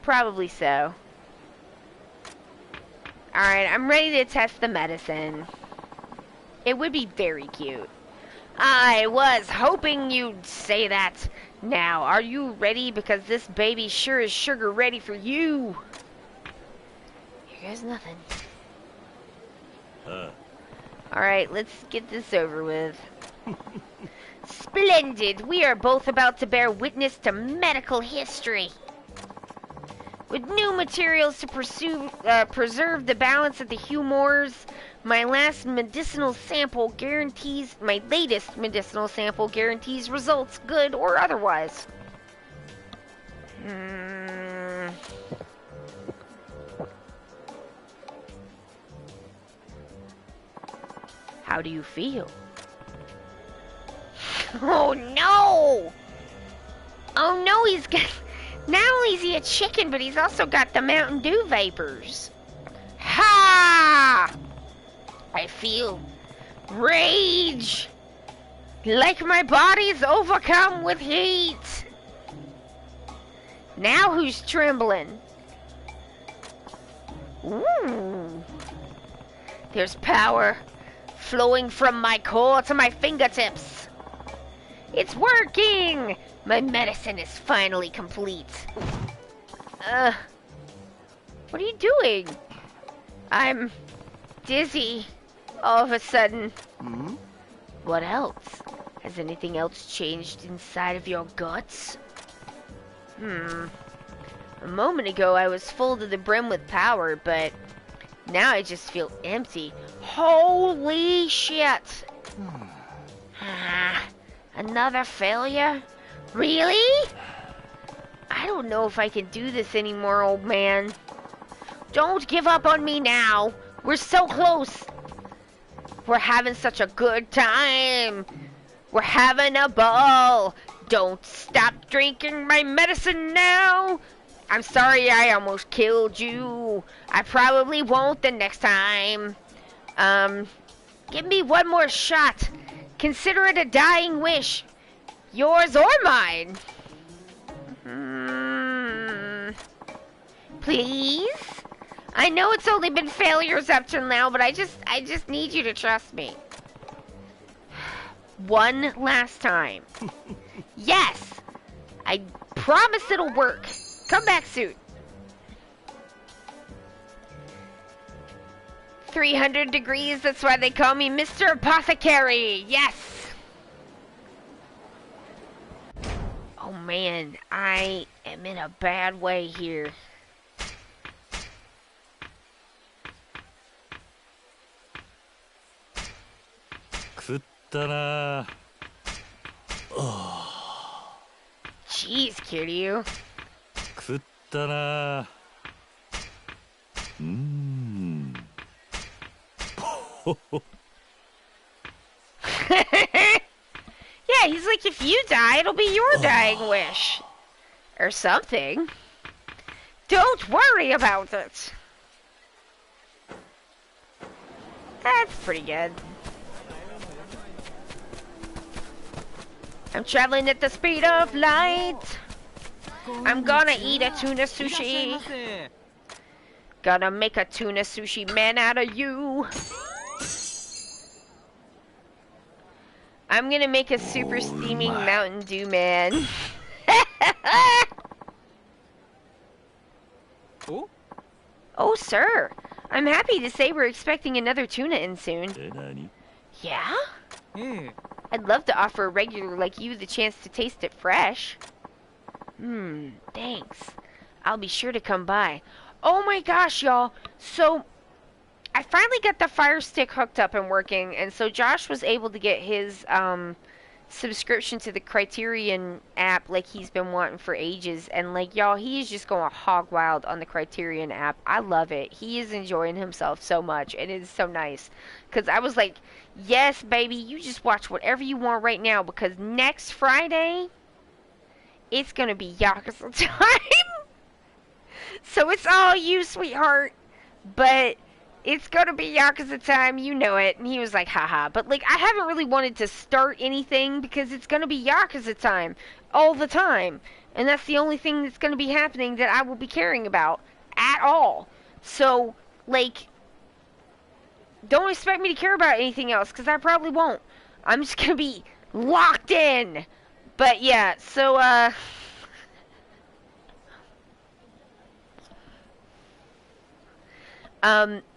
Probably so. Alright, I'm ready to test the medicine. It would be very cute. I was hoping you'd say that. Now, are you ready? Because this baby sure is sugar ready for you. Here goes nothing. Alright, let's get this over with. Splendid! We are both about to bear witness to medical history. With new materials to preserve the balance of the humors, my latest medicinal sample guarantees results, good or otherwise. How do you feel? Oh no! Oh no, he's got... Not only is he a chicken, but he's also got the Mountain Dew vapors. Ha! I feel rage! Like my body's overcome with heat. Now who's trembling? Ooh. There's power flowing from my core to my fingertips. It's working! My medicine is finally complete. What are you doing? I'm dizzy all of a sudden. What else? Has anything else changed inside of your guts? A moment ago I was full to the brim with power, but now I just feel empty. Holy shit! Another failure? Really? I don't know if I can do this anymore, old man. Don't give up on me now. We're so close. We're having such a good time. We're having a ball. Don't stop drinking my medicine now. I'm sorry I almost killed you. I probably won't the next time. Give me one more shot. Consider it a dying wish. Yours or mine. Please? I know it's only been failures up till now, but I just need you to trust me. One last time. Yes! I promise it'll work. Come back soon. 300 degrees, that's why they call me Mr. Apothecary. Yes! Oh man, I am in a bad way here. Jeez, Kiryu. Yeah, he's like, if you die, it'll be your dying wish. Or something. Don't worry about it. That's pretty good. I'm traveling at the speed of light. I'm gonna eat a tuna sushi. Gonna make a tuna sushi man out of you. I'm gonna make a super steaming Mountain Dew man. Oh, sir. I'm happy to say we're expecting another tuna in soon. Yeah? I'd love to offer a regular like you the chance to taste it fresh. Thanks. I'll be sure to come by. Oh my gosh, y'all. So, I finally got the Fire Stick hooked up and working, and so Josh was able to get his subscription to the Criterion app like he's been wanting for ages, and like y'all, he is just going hog wild on the Criterion app. I love it. He is enjoying himself so much, and it is so nice. Cause I was like, yes, baby, you just watch whatever you want right now, because next Friday it's gonna be Yakuza time. So it's all you, sweetheart. But it's gonna be Yakuza time, you know it. And he was like, haha. But like, I haven't really wanted to start anything because it's gonna be Yakuza time all the time. And that's the only thing that's gonna be happening that I will be caring about at all. So, like, don't expect me to care about anything else because I probably won't. I'm just gonna be locked in. But yeah, so,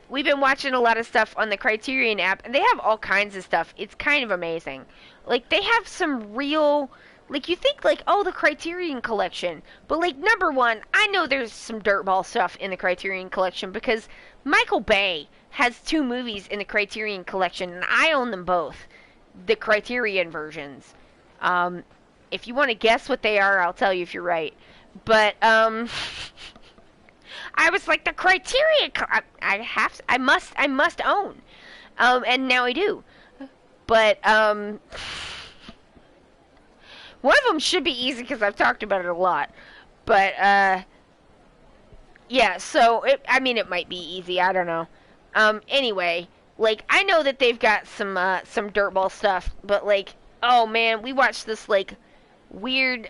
we've been watching a lot of stuff on the Criterion app, and they have all kinds of stuff. It's kind of amazing. Like, they have some real, like, you think, like, oh, the Criterion Collection. But, like, number one, I know there's some dirtball stuff in the Criterion Collection because Michael Bay has 2 movies in the Criterion Collection, and I own them both. The Criterion versions. If you want to guess what they are, I'll tell you if you're right. But, I was like, the Criterion, I must own. And now I do. But, one of them should be easy because I've talked about it a lot. But, yeah, so, it might be easy, I don't know. Anyway, like, I know that they've got some dirtball stuff, but, like, oh man, we watched this, like, weird,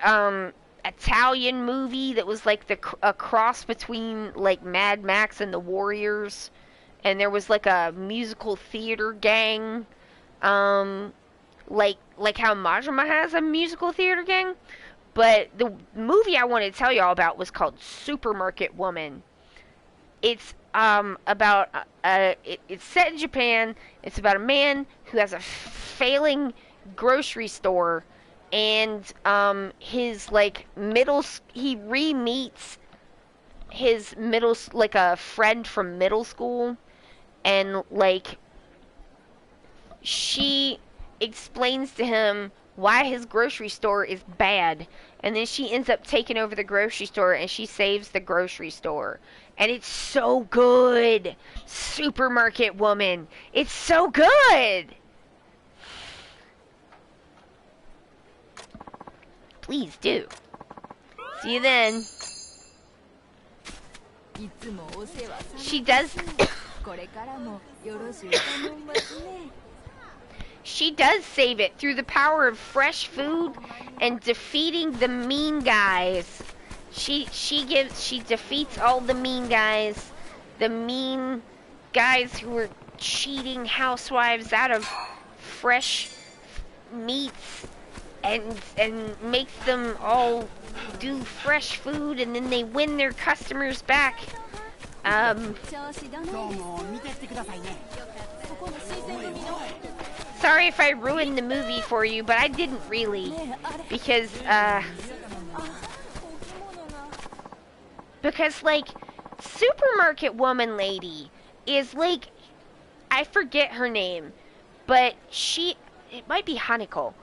Italian movie that was like a cross between like Mad Max and the Warriors, and there was like a musical theater gang, like how Majima has a musical theater gang. But the movie I wanted to tell y'all about was called Supermarket Woman. It's about it's set in Japan. It's about a man who has a failing grocery store. And his like he re-meets his like a friend from middle school, and like she explains to him why his grocery store is bad, and then she ends up taking over the grocery store and she saves the grocery store. And it's so good. Supermarket Woman. It's so good. Please do. See you then. She does. She does save it through the power of fresh food and defeating the mean guys. She defeats all the mean guys who are cheating housewives out of fresh meats. And makes them all do fresh food, and then they win their customers back. Sorry if I ruined the movie for you, but I didn't really, because like Supermarket Woman lady is like, I forget her name, but it might be Hanako.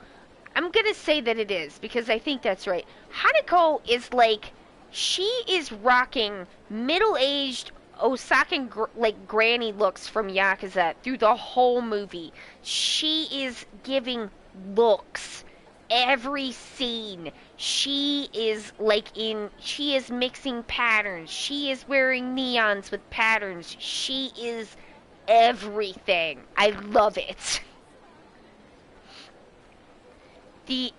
I'm gonna say that it is, because I think that's right. Hanako is like, she is rocking middle-aged Osakan like granny looks from Yakuza through the whole movie. She is giving looks every scene. She is mixing patterns. She is wearing neons with patterns. She is everything. I love it. The,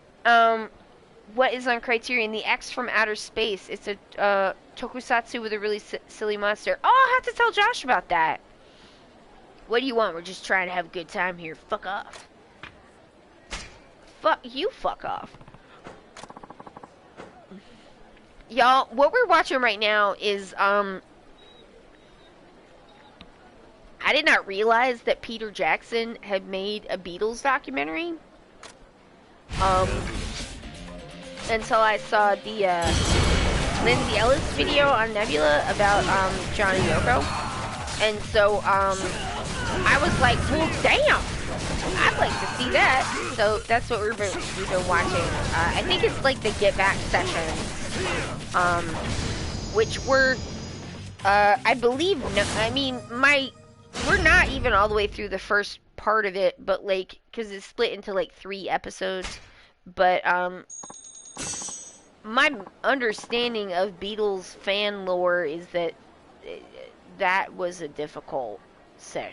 what is on Criterion? The X from Outer Space. It's a, tokusatsu with a really silly monster. Oh, I'll have to tell Josh about that. What do you want? We're just trying to have a good time here. Fuck off. Fuck off. Y'all, what we're watching right now is, I did not realize that Peter Jackson had made a Beatles documentary. Until I saw the, Lindsay Ellis video on Nebula about, John and Yoko. And so, I was like, well, damn! I'd like to see that. So that's what we've been watching. I think it's like the Get Back sessions, which were, I believe, no, I mean, we're not even all the way through the first part of it, but like, because it's split into like 3 episodes. But my understanding of Beatles fan lore is that that was a difficult set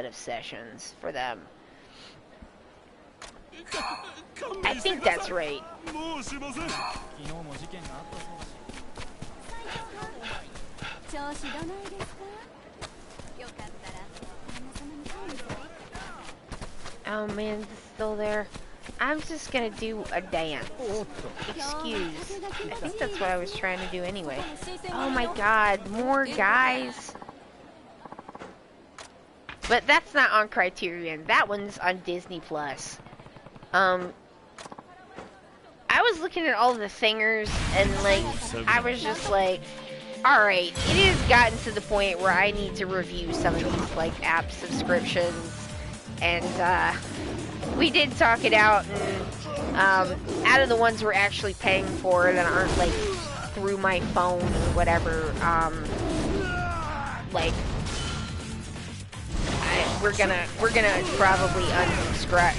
of sessions for them. I think that's right. Oh man, it's still there. I'm just gonna do a dance. Excuse. I think that's what I was trying to do anyway. Oh my god, more guys. But that's not on Criterion. That one's on Disney Plus. I was looking at all the thingers and like I was just like, alright, it has gotten to the point where I need to review some of these like app subscriptions, and we did talk it out, and out of the ones we're actually paying for that aren't like through my phone or whatever, like we're gonna probably unsubscribe.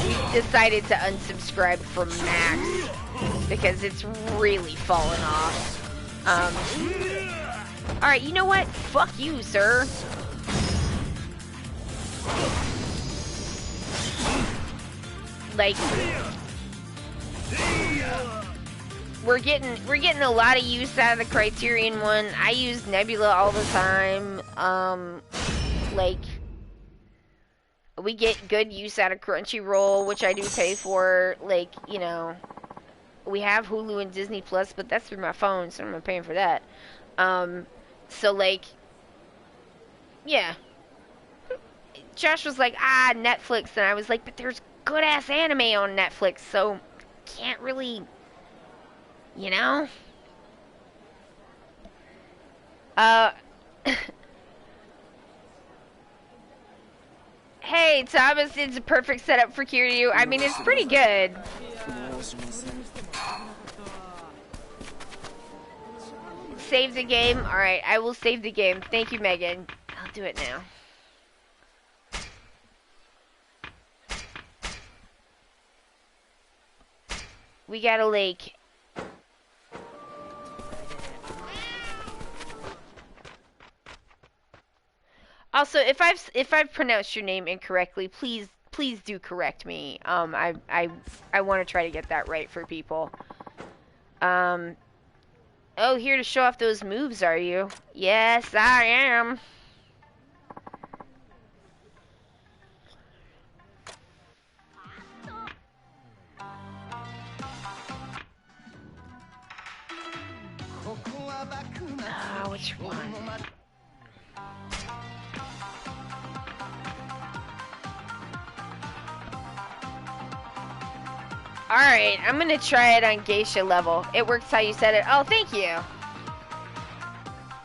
We decided to unsubscribe from Max because it's really fallen off. Alright, you know what? Fuck you, sir. Like, we're getting a lot of use out of the Criterion one. I use Nebula all the time. Like, we get good use out of Crunchyroll, which I do pay for. Like, you know, we have Hulu and Disney Plus, but that's through my phone, so I'm not paying for that. So like, yeah. Josh was like, Netflix, and I was like, but there's good ass anime on Netflix, so can't really, you know. Hey, Thomas, it's a perfect setup for Kiryu. I mean, it's pretty good. Save the game? Alright, I will save the game. Thank you, Megan. I'll do it now. We got a lake. Also, if I've pronounced your name incorrectly, please do correct me. I want to try to get that right for people. Oh, here to show off those moves, are you? Yes, I am. Which one? Alright, I'm gonna try it on Geisha level. It works how you said it. Oh, thank you.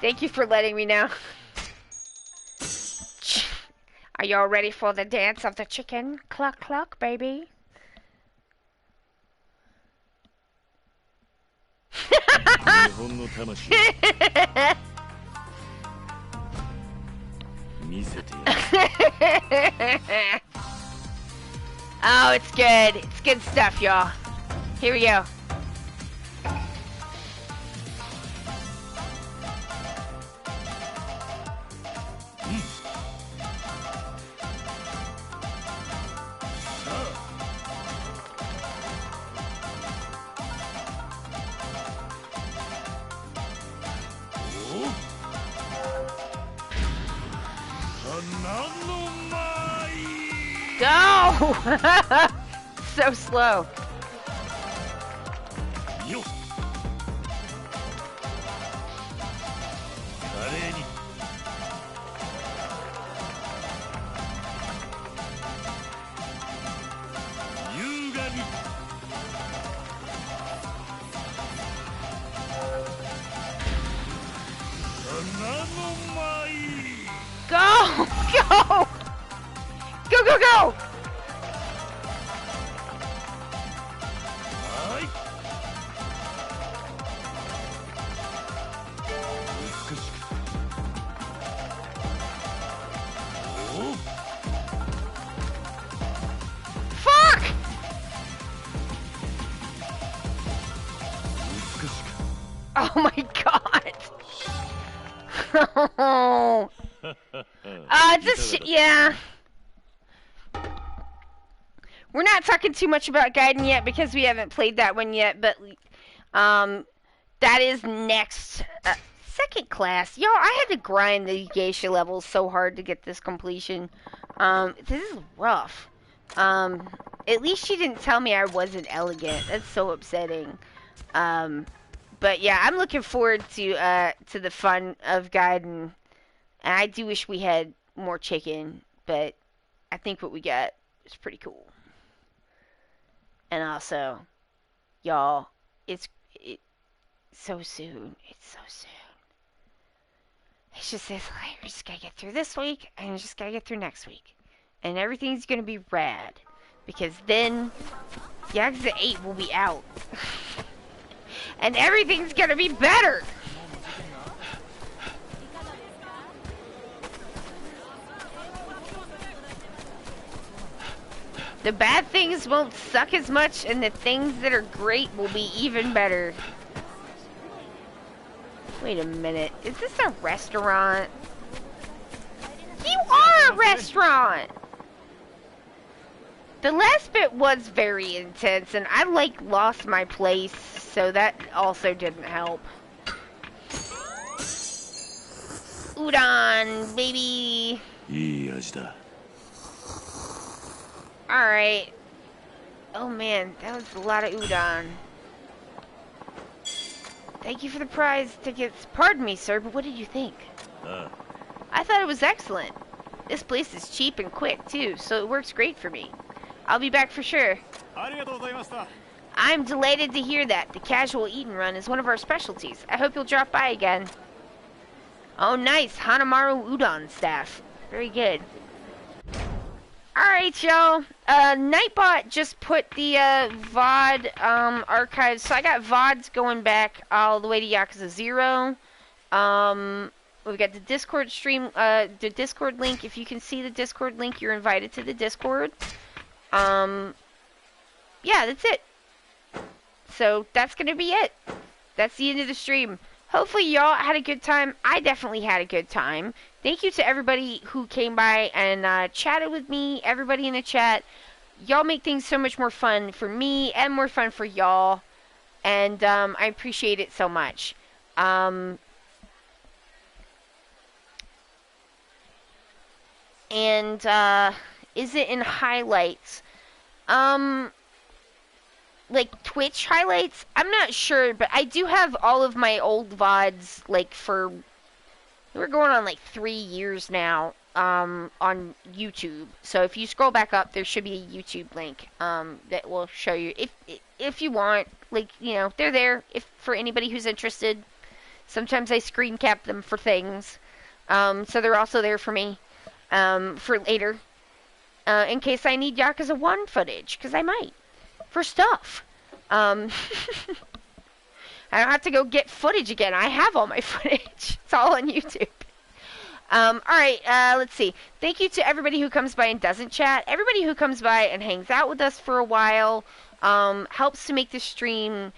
Thank you for letting me know. Are y'all ready for the dance of the chicken? Cluck, cluck, baby. Oh, it's good. It's good stuff, y'all. Here we go. Go! So slow. Go! Go! Go, go, go! Oh my god. Oh. It's a yeah. We're not talking too much about Gaiden yet because we haven't played that one yet, but that is next. Second class. Yo, I had to grind the geisha levels so hard to get this completion. This is rough. At least she didn't tell me I wasn't elegant. That's so upsetting. But yeah, I'm looking forward to the fun of Gaiden. And I do wish we had more chicken, but I think what we got is pretty cool. And also, y'all, it's so soon. It's so soon. It's just this, like, we just gotta get through this week, and we just gotta get through next week. And everything's gonna be rad. Because then, Yakuza 8 will be out. And everything's gonna be better! The bad things won't suck as much, and the things that are great will be even better. Wait a minute. Is this a restaurant? You are a restaurant! The last bit was very intense, and I, like, lost my place, so that also didn't help. Udon, baby! いい味だ Alright. Oh man, that was a lot of udon. Thank you for the prize tickets. Pardon me, sir, but what did you think? I thought it was excellent. This place is cheap and quick, too, so it works great for me. I'll be back for sure. I'm delighted to hear that. The casual eat and run is one of our specialties. I hope you'll drop by again. Oh, nice. Hanamaru Udon staff. Very good. Alright, y'all. Nightbot just put the VOD archives. So I got VODs going back all the way to Yakuza 0. We've got the Discord stream, the Discord link. If you can see the Discord link, you're invited to the Discord. Yeah, that's it. So that's gonna be it. That's the end of the stream. Hopefully y'all had a good time. I definitely had a good time. Thank you to everybody who came by and chatted with me, everybody in the chat. Y'all make things so much more fun for me and more fun for y'all. And I appreciate it so much. Is it in highlights? Like Twitch highlights? I'm not sure, but I do have all of my old VODs, like for, we're going on like 3 years now, on YouTube. So if you scroll back up, there should be a YouTube link, that will show you, if you want, like, you know, they're there, if, for anybody who's interested. Sometimes I screen cap them for things, so they're also there for me, for later, in case I need Yakuza 1 footage, because I might. For stuff. I don't have to go get footage again. I have all my footage. It's all on YouTube. Alright, let's see. Thank you to everybody who comes by and doesn't chat. Everybody who comes by and hangs out with us for a while, helps to make the stream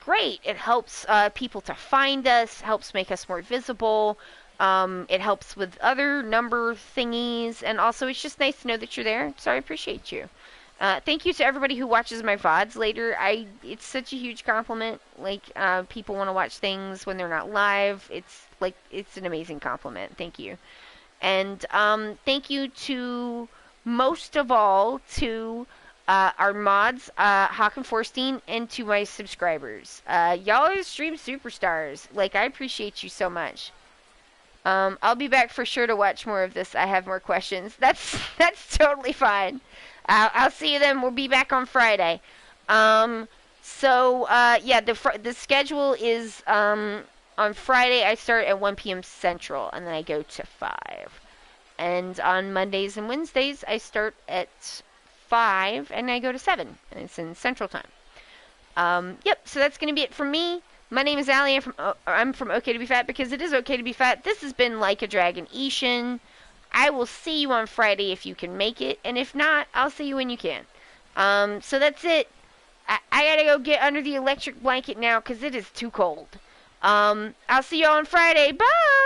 great. It helps people to find us, helps make us more visible. It helps with other number thingies, and also it's just nice to know that you're there, so I appreciate you. Thank you to everybody who watches my VODs later. It's such a huge compliment. Like, people want to watch things when they're not live. It's an amazing compliment. Thank you. And, thank you to, most of all, to, our mods, Hawk and Forstein, and to my subscribers. Y'all are stream superstars. Like, I appreciate you so much. I'll be back for sure to watch more of this. I have more questions. That's totally fine. I'll see you then. We'll be back on Friday. Yeah, the schedule is, on Friday I start at 1 p.m. Central, and then I go to 5. And on Mondays and Wednesdays, I start at 5, and I go to 7, and it's in Central Time. Yep, so that's going to be it from me. My name is Allie. I'm from Ok2BeFat, because it is okay to be fat. This has been Like a Dragon Ishin. I will see you on Friday if you can make it, and if not, I'll see you when you can. So that's it. I gotta go get under the electric blanket now, because it is too cold. I'll see you on Friday. Bye.